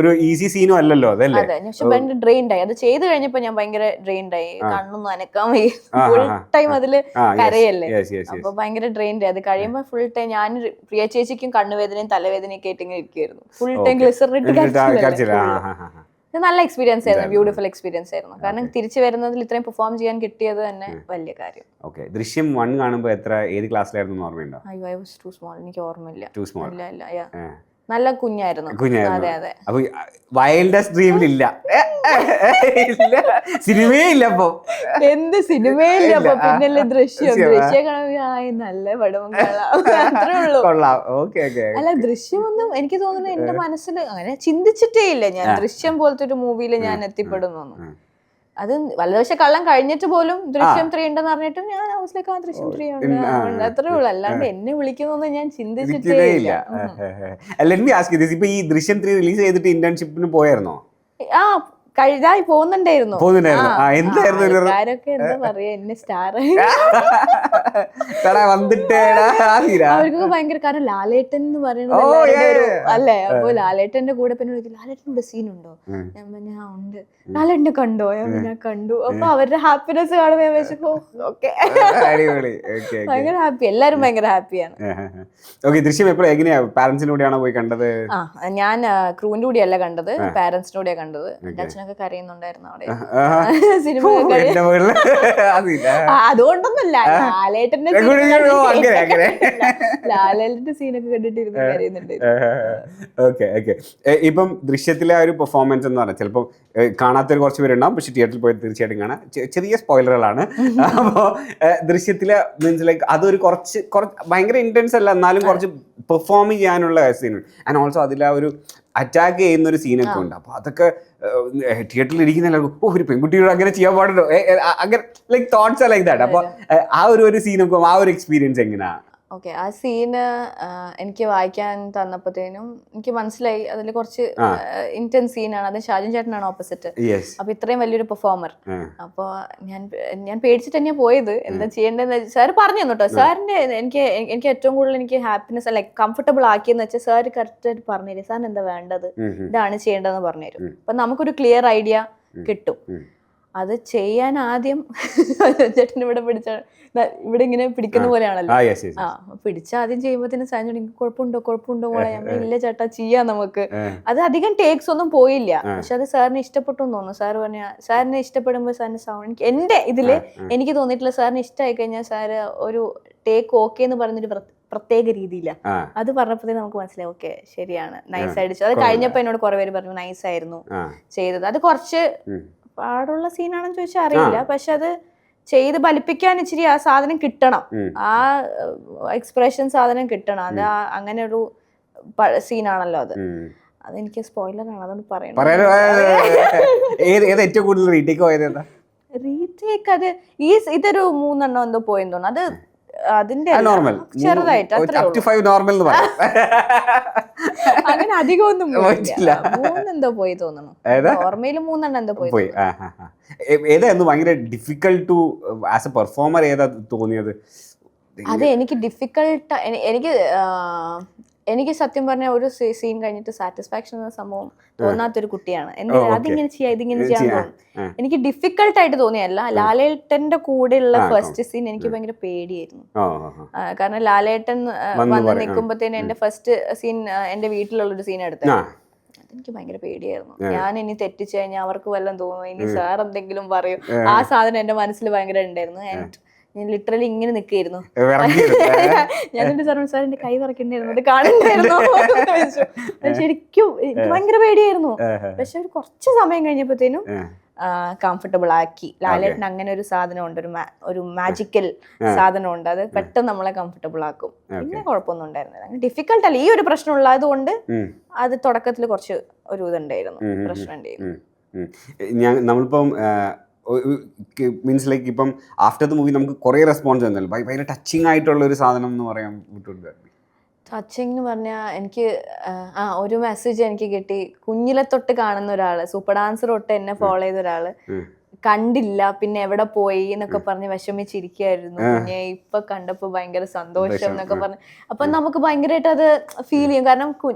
ഒരു ഈസി സീനും അല്ലല്ലോ. അതെ, പക്ഷെ ഭയങ്കര ഡ്രെയിൻഡ് ആയി. അത് ചെയ്ത് കഴിഞ്ഞപ്പോ ഞാൻ ഭയങ്കര ഡ്രെയിൻഡ് ആയി. കണ്ണൊന്നും അനക്കാൻ വയ്യ, ഫുൾ ടൈം അതില് കരയല്ലേ. അപ്പൊ ഭയങ്കര ഡ്രെയിൻഡ് ആയി. അത് കഴിയുമ്പോ ഫുൾ ടൈം ഞാൻ പ്രിയ ചേച്ചിക്കും കണ്ണുവേദനയും തലവേദനയും ഒക്കെ ആയിട്ട് ഇങ്ങനെ ഇരിക്കുവായിരുന്നു. ഫുൾ ടൈം ഗ്ലിസറിനിട്ട് നല്ല എക്സ്പീരിയൻസ് ആയിരുന്നു, ബ്യൂട്ടിഫുൾ എക്സ്പീരിയൻസ് ആയിരുന്നു. കാരണം തിരിച്ചു വരുന്നതിൽ ഇത്രയും പെർഫോം ചെയ്യാൻ കിട്ടിയത് തന്നെ വലിയ കാര്യം. ദൃശ്യം 1 കാണുമ്പോൾ ഏത് ക്ലാസ്സിലായിരുന്നു ഓർമ്മയുണ്ടോ? ഐ വാസ് ടു സ്മോൾ, എനിക്ക് ഓർമ്മയില്ല. നല്ല കുഞ്ഞായിരുന്നു. അതെ അതെ. അപ്പൊ വൈൽഡസ്റ്റ് ഡ്രീമിലില്ല, സിനിമയേ ഇല്ല. അപ്പൊ എന്ത് സിനിമയില്ല, അപ്പൊ പിന്നല്ലേ ദൃശ്യം കാണുമ്പോൾ നല്ല പടം അത്രേ ഉള്ളൂ. അല്ല, ദൃശ്യമൊന്നും എനിക്ക് തോന്നുന്നു എന്റെ മനസ്സിൽ അങ്ങനെ ചിന്തിച്ചിട്ടേ ഇല്ല ഞാൻ ദൃശ്യം പോലത്തെ ഒരു മൂവിയിൽ ഞാൻ എത്തിപ്പെടുന്നു. അത് വലതുവശ കള്ളം കഴിഞ്ഞിട്ട് പോലും ദൃശ്യം 3 ഉണ്ടെന്ന് പറഞ്ഞിട്ടും ഞാൻ ഹൗസിലേക്ക് ദൃശ്യം 3 ഉണ്ട് അത്രേ ഉള്ളൂ. അല്ലാണ്ട് എന്നെ വിളിക്കുന്നൊന്നും ഞാൻ ചിന്തിച്ചിട്ടേ ഇല്ല. ഇപ്പൊ ഈ ദൃശ്യം 3 റിലീസ് ചെയ്തിട്ട് ഇന്റേൺഷിപ്പിന് പോയായിരുന്നോ? ആ കഴിഞ്ഞായി പോകുന്നുണ്ടായിരുന്നു. എന്തായിരുന്നു ആരൊക്കെ എന്താ പറയാ എന്നെ സ്റ്റാർ അവർക്കൊക്കെ ഭയങ്കര, കാരണം ലാലേട്ടൻ എന്ന് പറയുന്നത് അല്ലേ. അപ്പൊ ലാലേട്ടന്റെ കൂടെ പിന്നെ ലാലേട്ടൻ്റെ സീനുണ്ടോ? ഞാൻ പറഞ്ഞ ഉണ്ട്. ലാലേട്ടനെ കണ്ടോ? ഞാൻ കണ്ടു. അപ്പൊ അവരുടെ ഹാപ്പിനെസ് കാണുമ്പോ ഞാൻ വെച്ചപ്പോ ഓക്കെ ഭയങ്കര ഹാപ്പി, എല്ലാരും ഭയങ്കര ഹാപ്പിയാണ്. ദൃശ്യം എങ്ങനെയാ പാരന്റ്സിന്റെ കൂടെയാണോ പോയി കണ്ടത്? ഞാൻ ക്രൂവിന്റെ കൂടെയല്ല കണ്ടത്, പാരന്റ്സിന്റെ കൂടെയാ കണ്ടത്. എന്റെ അച്ഛനൊക്കെ കരയുന്നുണ്ടായിരുന്നു അവിടെ സിനിമ. അതുകൊണ്ടൊന്നുമില്ല, ലാലേട്ടന്റെ സീനൊക്കെ കണ്ടിട്ടിരുന്നു കരയുന്നുണ്ടായിരുന്നു. ഇപ്പം ദൃശ്യത്തിലെ ആ ഒരു പെർഫോമൻസ് എന്ന് പറഞ്ഞാൽ ചിലപ്പോൾ കാണാത്തൊരു കുറച്ച് പേരുണ്ടാവും, പക്ഷെ തിയേറ്ററിൽ പോയി തീർച്ചയായിട്ടും കാണാം. ചെറിയ സ്പോയിലറുകളാണ്. അപ്പോൾ ദൃശ്യത്തിലെ മീൻസ് ലൈക്ക് അതൊരു കുറച്ച് ഭയങ്കര ഇന്റൻസ് അല്ല, എന്നാലും കുറച്ച് പെർഫോം ചെയ്യാനുള്ള സീൻ ആൻഡ് ഓൾസോ അതിൽ ആ ഒരു അറ്റാക്ക് ചെയ്യുന്ന ഒരു സീനൊക്കെ ഉണ്ട്. അപ്പൊ അതൊക്കെ തിയേറ്ററിൽ ഇരിക്കുന്ന എല്ലാവർക്കും ഒരു പെൺകുട്ടിയോട് അങ്ങനെ ചെയ്യാൻ പാടുണ്ടോ, അങ്ങനെ ലൈക്ക് തോട്ട്സ് ലൈക്ക് ദാറ്റ്. അപ്പൊ ആ ഒരു സീനൊക്കെ ആ ഒരു എക്സ്പീരിയൻസ് എങ്ങനെയാ? ഓക്കെ, ആ സീന് എനിക്ക് വായിക്കാൻ തന്നപ്പോഴത്തേനും എനിക്ക് മനസ്സിലായി അതിൽ കുറച്ച് ഇന്റൻസ് സീനാണ്. അത് ഷാജൻ ചേട്ടനാണ് ഓപ്പോസിറ്റ്. അപ്പൊ ഇത്രയും വലിയൊരു പെർഫോമർ. അപ്പൊ ഞാൻ പേടിച്ചിട്ട് തന്നെയാ പോയത്. എന്താ ചെയ്യേണ്ടതെന്ന് സാർ പറഞ്ഞു തന്നു കേട്ടോ. സാറിന്റെ എനിക്ക് ഏറ്റവും കൂടുതൽ എനിക്ക് ഹാപ്പിനെസ് ലൈക്ക് കംഫർട്ടബിൾ ആക്കിയെന്ന് വെച്ചാൽ സാർ കറക്റ്റ് ആയിട്ട് പറഞ്ഞുതരും. സാറിന് എന്താ വേണ്ടത്, ഇതാണ് ചെയ്യേണ്ടതെന്ന് പറഞ്ഞുതരും. അപ്പൊ നമുക്കൊരു ക്ലിയർ ഐഡിയ കിട്ടും. അത് ചെയ്യാൻ ആദ്യം ചേട്ടൻ ഇവിടെ ഇവിടെ ഇങ്ങനെ പിടിക്കുന്ന പോലെയാണല്ലോ. പിടിച്ച ആദ്യം ചെയ്യുമ്പോഴത്തേനും സാധനം കുഴപ്പമുണ്ടോ മോളെ? ഞാൻ ഇല്ല ചേട്ടാ ചെയ്യാം നമുക്ക്. അത് അധികം ടേക്സ് ഒന്നും പോയില്ല, പക്ഷെ അത് സാറിന് ഇഷ്ടപ്പെട്ടു എന്ന് തോന്നുന്നു. സാറ് പറഞ്ഞ സാറിന് ഇഷ്ടപ്പെടുമ്പോൾ സാറിന് സൗണ്ട് എന്റെ ഇതില് എനിക്ക് തോന്നിയിട്ടില്ല. സാറിന് ഇഷ്ടമായി കഴിഞ്ഞാൽ സാറ് ഒരു ടേക്ക് ഓക്കെ എന്ന് പറയുന്നൊരു പ്രത്യേക രീതിയില്ല. അത് പറഞ്ഞപ്പോഴത്തേ നമുക്ക് മനസ്സിലായി ഓക്കെ ശരിയാണ്, നൈസ് ആയിട്ട്. അത് കഴിഞ്ഞപ്പോ എന്നോട് കുറെ പേര് പറഞ്ഞു നൈസ് ആയിരുന്നു ചെയ്തത്. അത് കുറച്ച് പാടുള്ള സീനാണെന്ന് ചോദിച്ചാൽ അറിയില്ല, പക്ഷെ അത് ചെയ്ത് ഫലിപ്പിക്കാൻ ഇച്ചിരി ആ സാധനം കിട്ടണം, ആ എക്സ്പ്രഷൻ സാധനം കിട്ടണം. അത് അങ്ങനെ ഒരു സീനാണല്ലോ അത്. അതെനിക്ക് സ്പോയിലറാണ്, അതുകൊണ്ട് പറയണം. റീടേക്ക് അത് ഇതൊരു 3 എണ്ണം എന്തോ പോയെന്ന് തോന്നുന്നു. അത് അതിന്റെ ചെറുതായിട്ട് അങ്ങനെ അധികമൊന്നും പോയില്ല. 3 എന്തോ പോയി തോന്നുന്നു. ഓർമ്മയില് 3 എണ്ണം എന്തോ പോയി. ഏതായിരുന്നു ഭയങ്കര difficult to as a performer? ഏതാ തോന്നിയത്? അത് എനിക്ക് ഡിഫിക്കൽട്ട്, എനിക്ക് സത്യം പറഞ്ഞ ഒരു സീൻ കഴിഞ്ഞിട്ട് സാറ്റിസ്ഫാക്ഷൻ എന്ന സംഭവം തോന്നാത്തൊരു കുട്ടിയാണ്. അതിങ്ങനെ ചെയ്യാം ഇതിങ്ങനെ ചെയ്യാൻ തോന്നും. എനിക്ക് ഡിഫിക്കൽട്ട് ആയിട്ട് തോന്നിയല്ല. ലാലേട്ടന്റെ കൂടെയുള്ള ഫസ്റ്റ് സീൻ എനിക്ക് ഭയങ്കര പേടിയായിരുന്നു. കാരണം ലാലേട്ടൻ വന്ന് നിൽക്കുമ്പോഴത്തേനും എന്റെ ഫസ്റ്റ് സീൻ എന്റെ വീട്ടിലുള്ളൊരു സീൻ എടുത്തത്. അതെനിക്ക് ഭയങ്കര പേടിയായിരുന്നു. ഞാൻ ഇനി തെറ്റിച്ചു കഴിഞ്ഞാൽ അവർക്ക് വല്ലതും തോന്നും, ഇനി സാർ എന്തെങ്കിലും പറയും. ആ സാധനം എന്റെ മനസ്സിൽ ഭയങ്കര ഉണ്ടായിരുന്നു. ഞാൻ ലിറ്ററലി ഇങ്ങനെ നിൽക്കായിരുന്നു. ഞാൻ എന്റെ സാർ എന്റെ കൈ വിറക്കണ്ടായിരുന്നു, അത് കാണണ്ടായിരുന്നു. ശരിക്കും എനിക്ക് ഭയങ്കര പേടിയായിരുന്നു. പക്ഷെ ഒരു കുറച്ച് സമയം കഴിഞ്ഞപ്പോഴത്തേനും കംഫർട്ടബിൾ ആക്കി. ലാലേട്ടൻ അങ്ങനെ ഒരു സാധനമുണ്ട്, ഒരു മാജിക്കൽ സാധനമുണ്ട്. അത് പെട്ടെന്ന് നമ്മളെ കംഫർട്ടബിൾ ആക്കും. പിന്നെ കുഴപ്പമൊന്നും ഉണ്ടായിരുന്നില്ല. അങ്ങനെ ഡിഫിക്കൽട്ട് അല്ല. ഈ ഒരു പ്രശ്നം ഉള്ളത് കൊണ്ട് അത് തുടക്കത്തിൽ കുറച്ച് ഒരു ഇതുണ്ടായിരുന്നു, പ്രശ്നം ഉണ്ടായിരുന്നു. നമ്മളിപ്പം മീൻസ് ലൈക്ക് ഇപ്പം ആഫ്റ്റർ ദ മൂവി നമുക്ക് കുറേ റെസ്പോൺസ് വന്നല്ലോ, ഭയങ്കര ടച്ചിങ് ആയിട്ടുള്ള ഒരു സാധനം എന്ന് പറയാൻ പറ്റുന്നുണ്ട്. ടച്ചിങ് എന്ന് പറഞ്ഞാൽ എനിക്ക് ഒരു മെസ്സേജ് എനിക്ക് കിട്ടി. കുഞ്ഞിലെ തൊട്ട് കാണുന്ന ഒരാള്, സൂപ്പർ ഡാൻസർ തൊട്ട് എന്നെ ഫോളോ ചെയ്ത ഒരാള് കണ്ടില്ല, പിന്നെ എവിടെ പോയി എന്നൊക്കെ പറഞ്ഞ് വിഷമിച്ചിരിക്കുകയായിരുന്നു. പിന്നെ ഇപ്പൊ കണ്ടപ്പോ ഭയങ്കര സന്തോഷം എന്നൊക്കെ പറഞ്ഞ്. അപ്പൊ നമുക്ക് ഭയങ്കരമായിട്ട് അത് ഫീൽ ചെയ്യും. കാരണം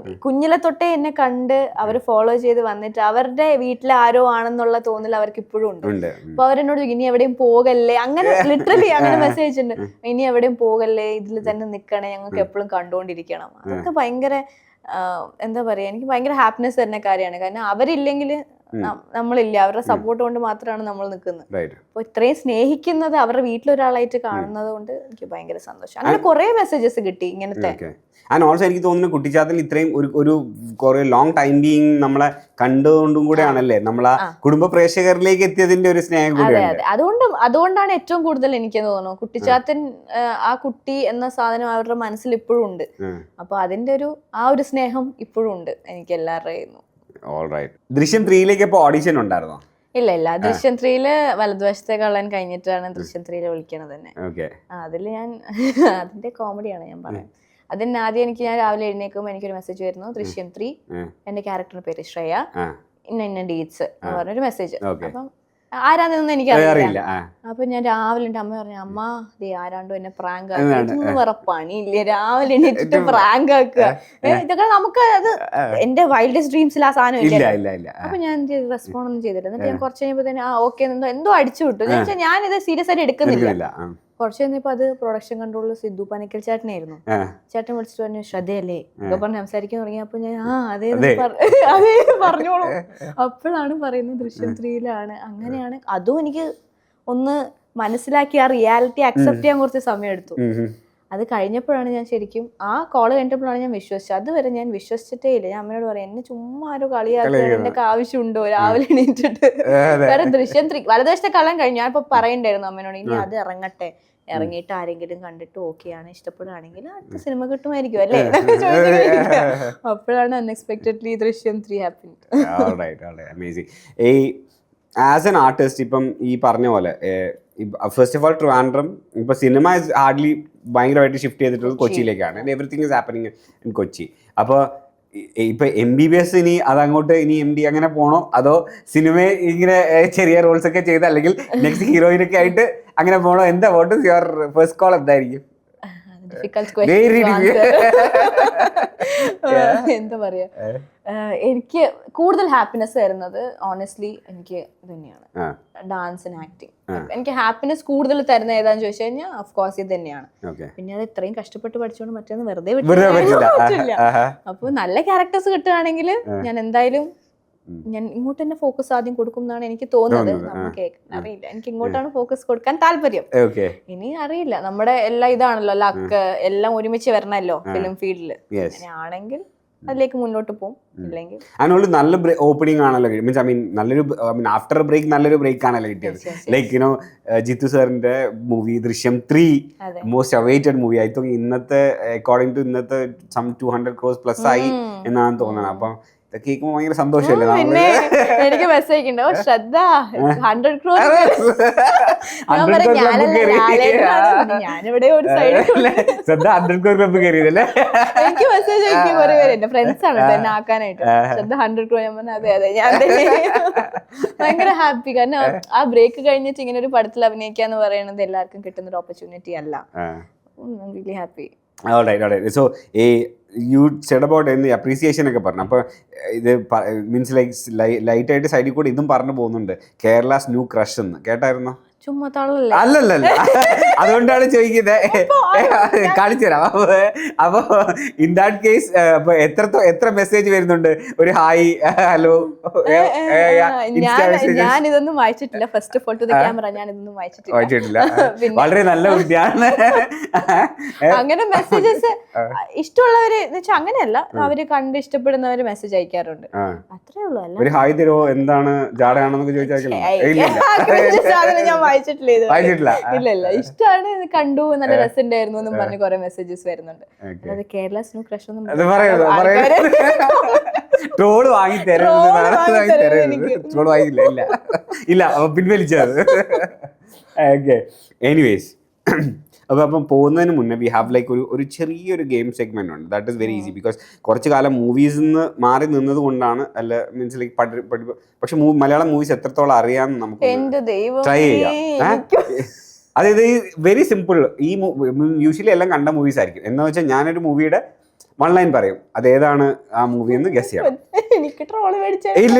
കുഞ്ഞിലെ തൊട്ടേ എന്നെ കണ്ട് അവർ ഫോളോ ചെയ്ത് വന്നിട്ട് അവരുടെ വീട്ടിലെ ആരോ ആണെന്നുള്ള തോന്നൽ അവർക്ക് ഇപ്പോഴും ഉണ്ട്. അപ്പൊ അവരെന്നോട് ഇനി എവിടെയും പോകല്ലേ, അങ്ങനെ ലിറ്ററലി അങ്ങനെ മെസ്സേജ് ഉണ്ട്. ഇനി എവിടെയും പോകല്ലേ, ഇതിൽ തന്നെ നിൽക്കണേ, ഞങ്ങൾക്ക് എപ്പോഴും കണ്ടുകൊണ്ടിരിക്കണം. അതൊക്കെ ഭയങ്കര എന്താ പറയാ, എനിക്ക് ഭയങ്കര ഹാപ്പിനെസ് തരുന്ന കാര്യമാണ്. കാരണം അവരില്ലെങ്കിൽ നമ്മളില്ല, അവരുടെ സപ്പോർട്ട് കൊണ്ട് മാത്രമാണ് നമ്മൾ നിൽക്കുന്നത്. അപ്പൊ ഇത്രയും സ്നേഹിക്കുന്നത് അവരുടെ വീട്ടിലൊരാളായിട്ട് കാണുന്നത് കൊണ്ട് എനിക്ക് ഭയങ്കര സന്തോഷം. അങ്ങനെ കുറെ മെസ്സേജസ് കിട്ടി ഇങ്ങനത്തെ. ആൻഡ് ഓൾസോ എനിക്ക് തോന്നുന്നു കുട്ടിച്ചാത്തൻ ഇത്രയും ഒരു കുറെ ലോങ് ടൈം ബീങ് നമ്മളെ കണ്ടുകൊണ്ടും കൂടെ ആണല്ലേ നമ്മളെ കുടുംബ പ്രേക്ഷകരിലേക്ക് എത്തിയതിന്റെ ഒരു സ്നേഹം കൂടെ. അതെ, അതുകൊണ്ടാണ് ഏറ്റവും കൂടുതൽ എനിക്ക് തോന്നുന്നു കുട്ടിച്ചാത്തൻ ആ കുട്ടി എന്ന സാധനം അവരുടെ മനസ്സിൽ ഇപ്പോഴും ഉണ്ട്. അപ്പൊ അതിന്റെ ഒരു സ്നേഹം ഇപ്പോഴും ഉണ്ട് എനിക്ക് എല്ലാവരുടെയും. ദൃശ്യം 3 ഓഡിഷൻ ഉണ്ടായിരുന്നോ? ഇല്ല ദൃശ്യം 3 വലതുവശത്തെ കള്ളൻ കഴിഞ്ഞിട്ടാണ് ദൃശ്യം 3 വിളിക്കണത് തന്നെ. ഓക്കെ. അതിൽ ഞാൻ അതിന്റെ കോമഡിയാണ് ഞാൻ പറയാം. അതിന് ആദ്യം ഞാൻ രാവിലെ എഴുന്നേക്കുമ്പോൾ എനിക്കൊരു മെസ്സേജ് വരുന്നു, ദൃശ്യം 3 എന്റെ ക്യാരക്ടറിന്റെ പേര് ശ്രേയ, ഇന്ന ഡേറ്റ്സ് എന്ന് പറഞ്ഞൊരു മെസ്സേജ്. അപ്പം ആരാന്നൊന്നും എനിക്കറിയില്ല. അപ്പൊ ഞാൻ രാവിലെ എന്റെ അമ്മ പറഞ്ഞു, അമ്മ ദേ ആരാണ്ടോ എന്നെ പ്രാങ്ക് ആക്കി, വേറെ പണിയില്ലേ രാവിലെ എണീറ്റിട്ട് പ്രാങ്ക് ആക്കുക, ഇതൊക്കെ നമുക്ക് അത് എന്റെ വൈൽഡസ്റ്റ് ഡ്രീംസിൽ ആ സാധനം ഇല്ല. അപ്പൊ ഞാൻ റെസ്പോണ്ട് ഒന്നും ചെയ്തില്ല. എന്നിട്ട് ഞാൻ കുറച്ച് കഴിയുമ്പോ തന്നെ ഓക്കെ എന്തോ അടിച്ചു വിട്ടു. ഞാനിത് സീരിയസ് ആയിട്ട് എടുക്കുന്നില്ല. കുറച്ച് കഴിഞ്ഞപ്പോ അത് പ്രൊഡക്ഷൻ കൺട്രോളിൽ സിദ്ധു പനിക്കൽ ചേട്ടനായിരുന്നു. ചേട്ടൻ വിളിച്ചിട്ട് പറഞ്ഞു, ശ്രദ്ധയല്ലേ ഇതൊക്കെ പറഞ്ഞ് സംസാരിക്കാൻ തുടങ്ങിയപ്പോ ഞാൻ അതേ പറഞ്ഞോളൂ. അപ്പോഴാണ് പറയുന്നത് ദൃശ്യം 3 അങ്ങനെയാണ്. അതും എനിക്ക് ഒന്ന് മനസ്സിലാക്കി ആ റിയാലിറ്റി അക്സെപ്റ്റ് ചെയ്യാൻ കുറച്ച് സമയം എടുത്തു. അത് കഴിഞ്ഞപ്പോഴാണ് ഞാൻ ശരിക്കും ആ കോള് കഴിഞ്ഞപ്പോഴാണ് ഞാൻ വിശ്വസിച്ചത്. അതുവരെ ഞാൻ വിശ്വസിച്ചിട്ടേ ഇല്ല. ഞാൻ അമ്മയോട് പറയാം, എന്നെ ചുമ്മാ ആരോ കളിയാക്കാൻ എന്റെ ആവശ്യമുണ്ടോ രാവിലെ എണീറ്റിട്ട്. വേറെ ദൃശ്യം 3 വലതുവശത്തെ കള്ളൻ കഴിഞ്ഞു. ഞാനിപ്പോ പറയണ്ടായിരുന്നു അമ്മേനോട്, ഇനി അത് ഇറങ്ങിയിട്ട് ആരെങ്കിലും കണ്ടിട്ട് ഓക്കെയാണ് ഇഷ്ടപ്പെടുകയാണെങ്കിൽ അടുത്ത സിനിമ കിട്ടുമായിരിക്കും അല്ലേ എന്നൊക്കെ ചോദിച്ചിട്ട് അപ്പോഴാണ് അൺഎക്സ്പെക്ടഡ്ലി ദൃശ്യം 3 ഹാപ്പൻ. ആസ് എൻ ആർട്ടിസ്റ്റ് ഇപ്പം ഈ പറഞ്ഞ പോലെ ഫസ്റ്റ് ഓഫ് ഓൾ ട്രിവാൻഡ്രം ഇപ്പൊ സിനിമ ഹാർഡ്ലി ഭയങ്കരമായിട്ട് ഷിഫ്റ്റ് ചെയ്തിട്ടുള്ളത് കൊച്ചിയിലേക്കാണ്. Everything is happening in Kochi. അപ്പോൾ ഇപ്പൊ MBBS ഇനി അതങ്ങോട്ട് ഇനി MD അങ്ങനെ പോണോ, അതോ സിനിമ ഇങ്ങനെ ചെറിയ റോൾസ് ഒക്കെ ചെയ്ത് അല്ലെങ്കിൽ നെക്സ്റ്റ് ഹീറോയിനൊക്കെ ആയിട്ട് അങ്ങനെ പോണോ? എന്താ what is your first call എന്തായിരിക്കും? എന്താ പറയാ, എനിക്ക് കൂടുതൽ ഹാപ്പിനെസ് തരുന്നത് ഓണസ്റ്റ്ലി എനിക്ക് ഇത് തന്നെയാണ്, ഡാൻസ് ആൻഡ് ആക്ടിങ്. എനിക്ക് ഹാപ്പിനെസ് കൂടുതൽ തരുന്ന ഏതാന്ന് ചോദിച്ചു കഴിഞ്ഞാൽ ഓഫ് കോഴ്സ് ഇത് തന്നെയാണ്. പിന്നെ അത് ഇത്രയും കഷ്ടപ്പെട്ട് പഠിച്ചോണ്ട് മറ്റൊന്ന് വെറുതെ പറ്റില്ല. അപ്പൊ നല്ല ക്യാരക്ടേഴ്സ് കിട്ടുകയാണെങ്കിൽ ഞാൻ എന്തായാലും ഞാൻ ഇങ്ങോട്ട് തന്നെ ഫോക്കസ് ആദ്യം കൊടുക്കും എന്നാണ് എനിക്ക് തോന്നുന്നത്. നമുക്ക് അറിയില്ല, എനിക്ക് ഇങ്ങോട്ടാണ് ഫോക്കസ് കൊടുക്കാൻ താല്പര്യം. ഇനി അറിയില്ല, നമ്മുടെ എല്ലാ ഇതാണല്ലോ ലക്ക്, എല്ലാം ഒരുമിച്ച് വരണല്ലോ ഫിലിം ഫീൽഡില്. അങ്ങനെയാണെങ്കിൽ അതിലേക്ക് മുന്നോട്ട് പോകും. ഇല്ലെങ്കിൽ അതിനുള്ള നല്ല ഓപ്പണിംഗ് ആണല്ലോ മീൻസ് ഐ മീൻ നല്ലൊരു ആഫ്റ്റർ ബ്രേക്ക് നല്ലൊരു ബ്രേക്ക് ആണല്ലോ കിട്ടിയത്. ലൈക്ക് യുനോ ജിത്തു സാറിന്റെ മൂവി ദൃശ്യം 3 most awaited movie. I think ഇന്നത്തെ അക്കോർഡിംഗ് ടു ഇന്നത്തെ സം 200 crores പ്ലസ് ആയി എന്നാണ് തോന്നുന്നത്. അപ്പം കേൾക്കുമ്പോൾ ഭയങ്കര സന്തോഷമല്ലേ? എനിക്ക് മെസ്സേജ് ഉണ്ടോ ശ്രദ്ധ 100 crores ഞാനിവിടെ ഒരു സൈഡ് ശ്രദ്ധ 100 crore ക്ലബ് കയറിയതല്ലേ? എനിക്ക് മെസ്സേജ് അയക്കി കുറെ പേര്, എന്റെ ഫ്രണ്ട്സ് ആണ് എന്നെ ആക്കാനായിട്ട്. ശ്രദ്ധ 100 crore. ഞാൻ പറഞ്ഞു അതെ ഞാൻ ഭയങ്കര ഹാപ്പി. കാരണം ആ ബ്രേക്ക് കഴിഞ്ഞിട്ട് ഇങ്ങനെ ഒരു പടത്തിൽ അഭിനയിക്കാന്ന് പറയുന്നത് എല്ലാവർക്കും കിട്ടുന്ന ഒരു ഓപ്പർച്യൂണിറ്റി അല്ല. Really happy. So you said about in the appreciation ഒക്കെ പറഞ്ഞു. അപ്പോൾ ഇത് മീൻസ് ലൈറ്റ് ആയിട്ട് സൈഡിൽ കൂടെ ഇതും പറഞ്ഞു പോകുന്നുണ്ട്, കേരളാസ് ന്യൂ ക്രഷ് എന്ന്. കേട്ടായിരുന്നോ? ചുമ്മാ തള്ളല്ലേ? അല്ലല്ല, അതുകൊണ്ടാണ് ചോദിക്കുന്നത്, കാണിച്ചു തരാം. അപ്പൊ ഇൻ ദാറ്റ് കേസ് എത്ര മെസ്സേജ് വരുന്നുണ്ട്? ഒരു ഹായ്, ഹലോ. ഞാൻ ഇതൊന്നും വായിച്ചിട്ടില്ല. First of all to the camera, ഞാൻ ഇതൊന്നും വായിച്ചിട്ടില്ല. വളരെ നല്ല ബുദ്ധിയാണ്. അങ്ങനെ മെസ്സേജസ് ഇഷ്ടമുള്ളവര് അങ്ങനെയല്ല, അവര് കണ്ട് ഇഷ്ടപ്പെടുന്നവര് മെസ്സേജ് അയക്കാറുണ്ട്, അത്രേ ഉള്ളൂ. അല്ല ഒരു ഹായ് തരുമോ, എന്താണ് ജാടയാണെന്നൊക്കെ ചോദിച്ചാൽ ഞാൻ വായിച്ചിട്ടില്ല. ഇല്ല, ഇഷ്ടമാണ്, കണ്ടു, നല്ല രസമുണ്ടായിരുന്നു എന്നും പറഞ്ഞ് കുറെ മെസ്സേജസ് വരുന്നുണ്ട്. അതായത് കേരളാസ് ന്യൂ ക്രഷ് ഒന്നും ട്രോള് വാങ്ങി ട്രോള് വാങ്ങിയില്ല, ഇല്ല പിൻവലിച്ചത്. ഓക്കെ, എനിവേസ് അപ്പം പോകുന്നതിന് മുന്നേ വി ഹാവ് ലൈക്ക് ഒരു ചെറിയൊരു ഗെയിം സെഗ്മെന്റ് ഉണ്ട്. That is very easy because കുറച്ച് കാലം മൂവീസിൽ നിന്ന് മാറി നിന്നത് കൊണ്ടാണ്, അല്ല മീൻസ് ലൈക്ക് പക്ഷെ മലയാളം മൂവീസ് എത്രത്തോളം അറിയാമെന്ന് നമുക്ക് ട്രൈ ചെയ്യാം. അതായത് വെരി സിമ്പിൾ. ഈ യൂഷ്വലി എല്ലാം കണ്ട മൂവീസ് ആയിരിക്കും. എന്ന് വെച്ചാൽ ഞാനൊരു മൂവിയുടെ 1 ലൈൻ പറയും, അതേതാണ് ആ മൂവി എന്ന് ഗസ് ചെയ്യാം.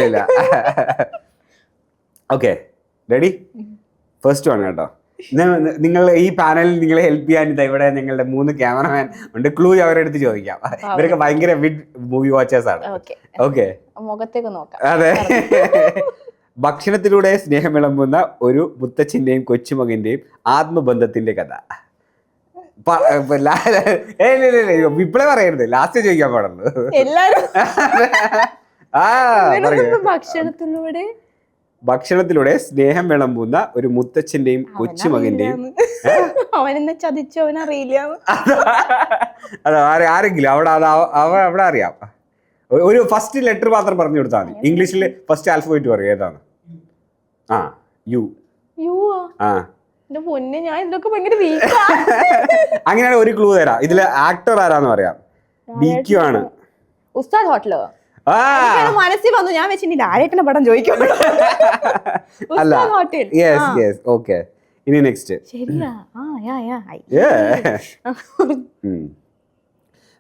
ഇല്ല. Okay, ready? ഫസ്റ്റ് വൺ കേട്ടോ. നിങ്ങൾ ഈ പാനലിൽ നിങ്ങളെ ഹെൽപ്പ് ചെയ്യാൻ ഇവിടെ ഞങ്ങളുടെ 3 ക്യാമറമാൻ ഉണ്ട്. ക്ലൂ അവരുടെ അടുത്ത് ചോദിക്കാം. ഇവരൊക്കെ ഭയങ്കര ബിഗ് മൂവി വാച്ചേഴ്സ് ആണ്. ഓക്കെ, മുഖത്തേക്ക് നോക്കാം. അതെ. ഭക്ഷണത്തിലൂടെ സ്നേഹം വിളമ്പുന്ന ഒരു മുത്തച്ഛന്റെയും കൊച്ചുമകന്റെയും ആത്മബന്ധത്തിന്റെ കഥ. ഇപ്പളെ പറയരുത്, ലാസ്റ്റ് ചോദിക്കാൻ പാടുള്ളൂ. ഭക്ഷണത്തിലൂടെ സ്നേഹം വിളമ്പുന്ന ഒരു മുത്തച്ഛന്റെയും കൊച്ചുമകന്റെയും. അവനെന്നെ ചതിച്ചു, അവനറിയില്ല. അത് ആരെങ്കിലും അവിടെ അറിയാം. ഒരു ഫസ്റ്റ് ലെറ്റർ മാത്രം പറഞ്ഞു കൊടുത്താൽ മതി. ഇംഗ്ലീഷിൽ ഫസ്റ്റ് ആൽഫബറ്റ് പറയും, ഏതാണ്? ആ യു യു ആ എന്റെ പൊന്നെ, ഞാൻ ഇതിലൊക്കെ ഭയങ്കര വീക്കാ. അങ്ങനെയാണ് ഒരു ക്ലൂ തരാം. ഇതില് ആക്ടർ ആരാന്ന് പറയാം. DQ ആണ്. ഉസ്താദ് ഹോട്ടലോ? ആ മനസ്സിൽ വന്നു, ഞാൻ വെച്ചിട്ട് ലാലേട്ടന്റെ പടം ചോദിക്കും. അല്ല. ഉസ്താദ് ഹോട്ടൽ. Yes yes okay. ഇനി നെക്സ്റ്റ്. ശരിയാ.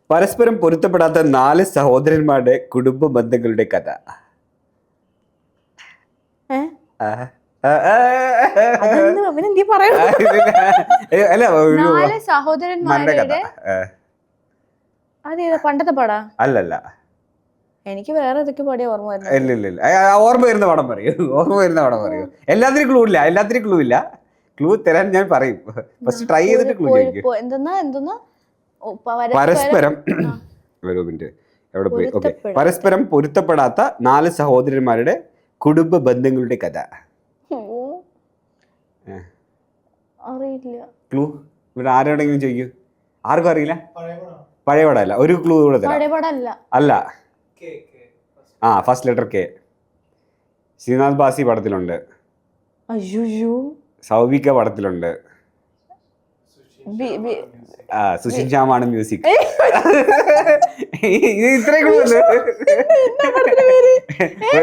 പരസ്പരം പൊരുത്തപ്പെടാത്ത 4 സഹോദരന്മാരുടെ കുടുംബ ബന്ധങ്ങളുടെ കഥ. അല്ല, 4 സഹോദരന്മാരുടെ അതേതാ പണ്ടത്തെ പടാ? അല്ലല്ല, എനിക്ക് വേറെ ഏതൊക്കെ പടിയാ ഓർമ്മ വരുന്നത്. ഇല്ല ഓർമ്മ വരുന്ന പടം പറയൂ. ഓർമ്മ വരുന്ന പടം പറയൂ. എല്ലാത്തിനും ക്ലൂ ഇല്ല. ക്ലൂ തരാൻ ഞാൻ പറയും. ഫസ്റ്റ് ട്രൈ ചെയ്തിട്ട് ക്ലൂ ചോദിക്കും. എന്തെന്നാ പരസ്പരം ഒരു മിനിറ്റ്, എവിടെ പോയി? ഓക്കെ. പരസ്പരം പൊരുത്തപ്പെടാത്ത 4 സഹോദരന്മാരുടെ കുടുംബ ബന്ധങ്ങളുടെ കഥ. അറിയില്ല. ക്ലൂ ഇവിടെ ആരോടെങ്കിലും ചോദിക്കൂ. ആർക്കും അറിയില്ല. പഴയ പടമല്ല. ഒരു ക്ലൂ കൂടെ തരാം. അല്ല. ആ ഫസ്റ്റ് ലെറ്റർ കെ. ശ്രീനാഥ് ബാസി പടത്തിലുണ്ട്. സൗവിക പടത്തിലുണ്ട്. സുഷിൻ ശ്യാമാണ് മ്യൂസിക്. ഇത്രയും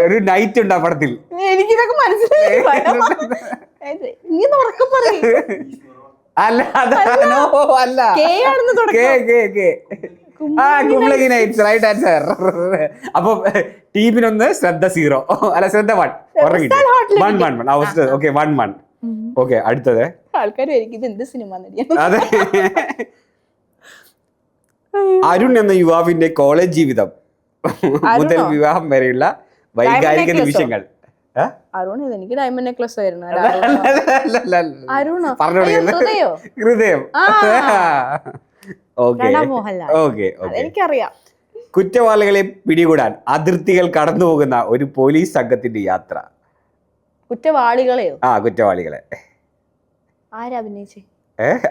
ഒരു നൈറ്റ് ഉണ്ട് ആ പടത്തിൽ. എനിക്കിതൊക്കെ മനസ്സിലായി. അല്ല അല്ല, കുംബ്ലഗി നൈറ്റ്സ് റൈറ്റ് ആൻസർ. അപ്പൊ ടീമിനൊന്ന് ശ്രദ്ധ 0, അല്ല ശ്രദ്ധ 1. ഓക്കെ 1. ഓക്കെ അടുത്തത്. അതെ, അരുൺ എന്ന യുവാവിന്റെ കോളേജ് ജീവിതം മുതൽ വിവാഹം വരെയുള്ള വൈകാരിക നിമിഷങ്ങൾ. എനിക്ക് ഡയമണ്ട് നെക്ലസ് ആയിരുന്നു. ഹൃദയം. എനിക്കറിയാം. കുറ്റവാളികളെ പിടികൂടാൻ അതിർത്തികൾ കടന്നു പോകുന്ന ഒരു പോലീസ് സംഘത്തിന്റെ യാത്ര. കുറ്റവാളികളെയോ? കുറ്റവാളികളെ. ആരഭിനയിച്ചേ?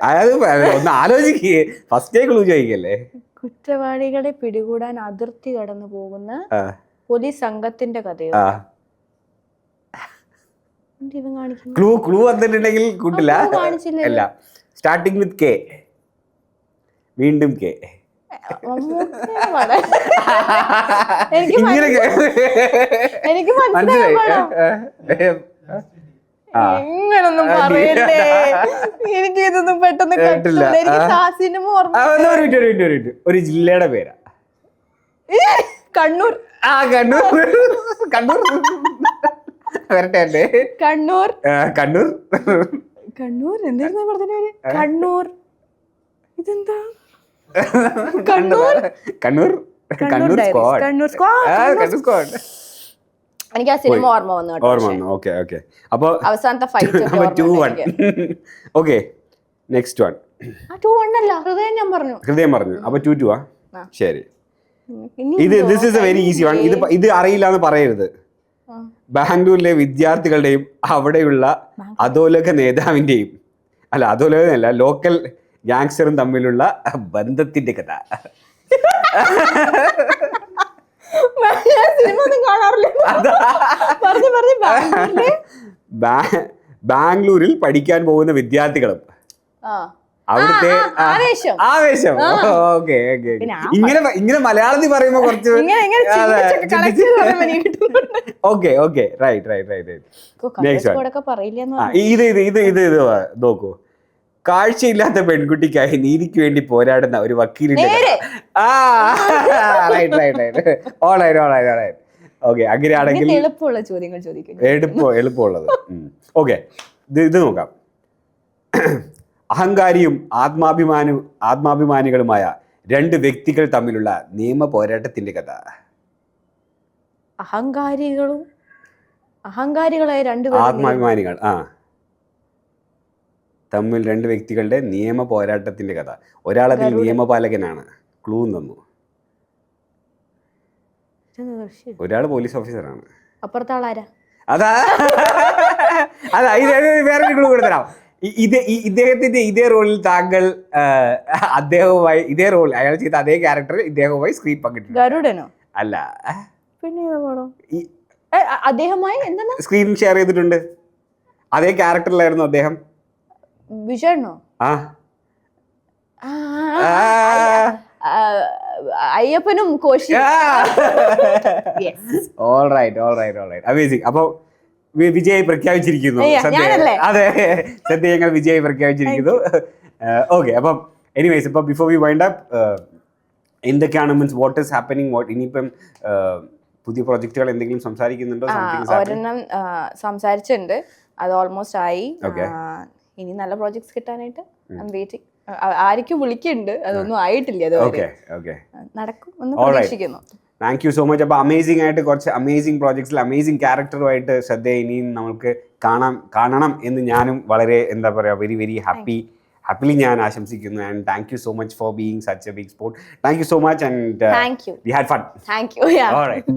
അത് ഒന്ന് ആലോചിക്കേ. First clue ചോദിക്കല്ലേ. കുറ്റവാളികളെ പിടികൂടാൻ അതിർത്തി കടന്നു പോകുന്ന പോലീസ് സംഘത്തിന്റെ കഥയോ? ക്ലൂ വന്നിട്ടുണ്ടെങ്കിൽ കൂട്ടില്ല. അല്ല, സ്റ്റാർട്ടിങ് വിത്ത് കെ. വീണ്ടും കെ. എനിക്ക് ഇങ്ങനൊന്നും പറയല്ലേ. എനിക്ക് ഇതൊന്നും പെട്ടെന്ന് കേട്ടില്ല. ഒരു ജില്ലയുടെ പേരാ. കണ്ണൂർ. കണ്ണൂർ വരട്ടെ. കണ്ണൂർ. എന്തായിരുന്നു പറഞ്ഞ പേര്? കണ്ണൂർ. ഇതെന്താ? സ്ക്വാഡ്. എനിക്ക് ആ സിനിമ ഓർമ്മ വന്നു. ഓക്കെ. അപ്പൊ അവസാനത്തെ ഫൈറ്റ് 2-1. Okay next one. 2-1 അല്ല, ഹൃദയം പറഞ്ഞു. അപ്പൊ 2-2 ശരി. This is A very easy one. ഇത് അറിയില്ല എന്ന് പറയരുത്. ബാംഗ്ലൂരിലെ വിദ്യാർത്ഥികളുടെയും അവിടെയുള്ള അധോലോക നേതാവിന്റെയും അധോലോകനല്ല, ലോക്കൽ ഗ്യാങ്സ്റ്ററും തമ്മിലുള്ള ബന്ധത്തിന്റെ കഥ. ബാംഗ്ലൂരിൽ പഠിക്കാൻ പോകുന്ന വിദ്യാർത്ഥികളും അവിടുത്തെ ആവേശം. ഓക്കെ. ഇങ്ങനെ മലയാളത്തിൽ പറയുമ്പോ കുറച്ച് ഓക്കെ റൈറ്റ്. ഇത് നോക്കൂ. കാഴ്ചയില്ലാത്ത പെൺകുട്ടിക്കായി നീതിക്ക് വേണ്ടി പോരാടുന്ന ഒരു വക്കീലിന്റെ ഓക്കെ. അങ്ങനെയാണെങ്കിൽ എളുപ്പമുള്ളത്. ഓക്കെ, ഇത് നോക്കാം. അഹങ്കാരിയും ആത്മാഭിമാനികളുമായ 2 വ്യക്തികൾ തമ്മിലുള്ള നിയമ പോരാട്ടത്തിന്റെ കഥ. അഹങ്കാരികളായ 2 ആത്മാഭിമാനികൾ തമ്മിൽ 2 വ്യക്തികളുടെ നിയമ പോരാട്ടത്തിന്റെ കഥ. ഒരാളതിൽ നിയമപാലകനാണ്. ക്ലൂ തന്നു. ഒരാള് പോലീസ് ഓഫീസറാണ്. അപ്പുറത്തെ ആളാരാ? അതാ വേറെ ക്ലൂ കൊടുത്തരാം. ഇദ്ദേഹത്തിന്റെ ഇതേ റോളിൽ താങ്കൾ അദ്ദേഹവുമായി ഇതേ റോൾ അയാൾ ചെയ്ത അതേ ക്യാരക്ടർ ഇദ്ദേഹവുമായി സ്ക്രീൻ പങ്കിട്ടു. ഗരുഡനോ? അല്ല, പിന്നെ അദ്ദേഹമായി എന്താണ് സ്ക്രീൻ ഷെയർ ചെയ്തിട്ടുണ്ട്. അതേ ക്യാരക്ടറിലായിരുന്നു അദ്ദേഹം. വിജയണ്ണോ? ആ അയ്യപ്പനും കോശി. അമേസിംഗ്. അപ്പൊ വിജയ് പ്രഖ്യാപിച്ചിരിക്കുന്നു. ഞാനല്ലേ? അതെ, സദ്യ ഞങ്ങൾ വിജയ് പ്രഖ്യാപിച്ചിരിക്കുന്നു. ഓക്കെ, അപ്പം എനിവേസ് ഇപ്പൊ ബിഫോർ വി വൈൻഡ് അപ്പ്, എന്തൊക്കെയാണ് മീൻസ് വാട്ട് ഈസ് ഹാപ്പനിങ്, ഇനിയിപ്പം പുതിയ പ്രൊജക്ടുകൾ എന്തെങ്കിലും സംസാരിക്കുന്നുണ്ടോ? ഒരെണ്ണം സംസാരിച്ചിട്ടുണ്ട്, അത് ഓൾമോസ്റ്റ് ആയി. ഇനി നല്ല പ്രോജക്ട്സ് കിട്ടാനായിട്ട് വെയിറ്റിംഗ്. ആർക്കും വിളിക്കുന്നുണ്ട്, അതൊന്നും ആയിട്ടില്ല. നടക്കും എന്ന് പ്രതീക്ഷിക്കുന്നു. Thank you so much. അപ്പോൾ അമേസിംഗ് ആയിട്ട് കുറച്ച് അമേസിംഗ് പ്രോജക്ട്സിൽ അമേസിംഗ് ക്യാരക്ടറുമായിട്ട് ശ്രദ്ധ ഇനിയും നമുക്ക് കാണണം എന്ന് ഞാനും വളരെ എന്താ പറയുക വെരി വെരി happily ഞാൻ ആശംസിക്കുന്നു. And thank you so much for being such a big sport. Thank you so much and we had fun. Thank you. Alright.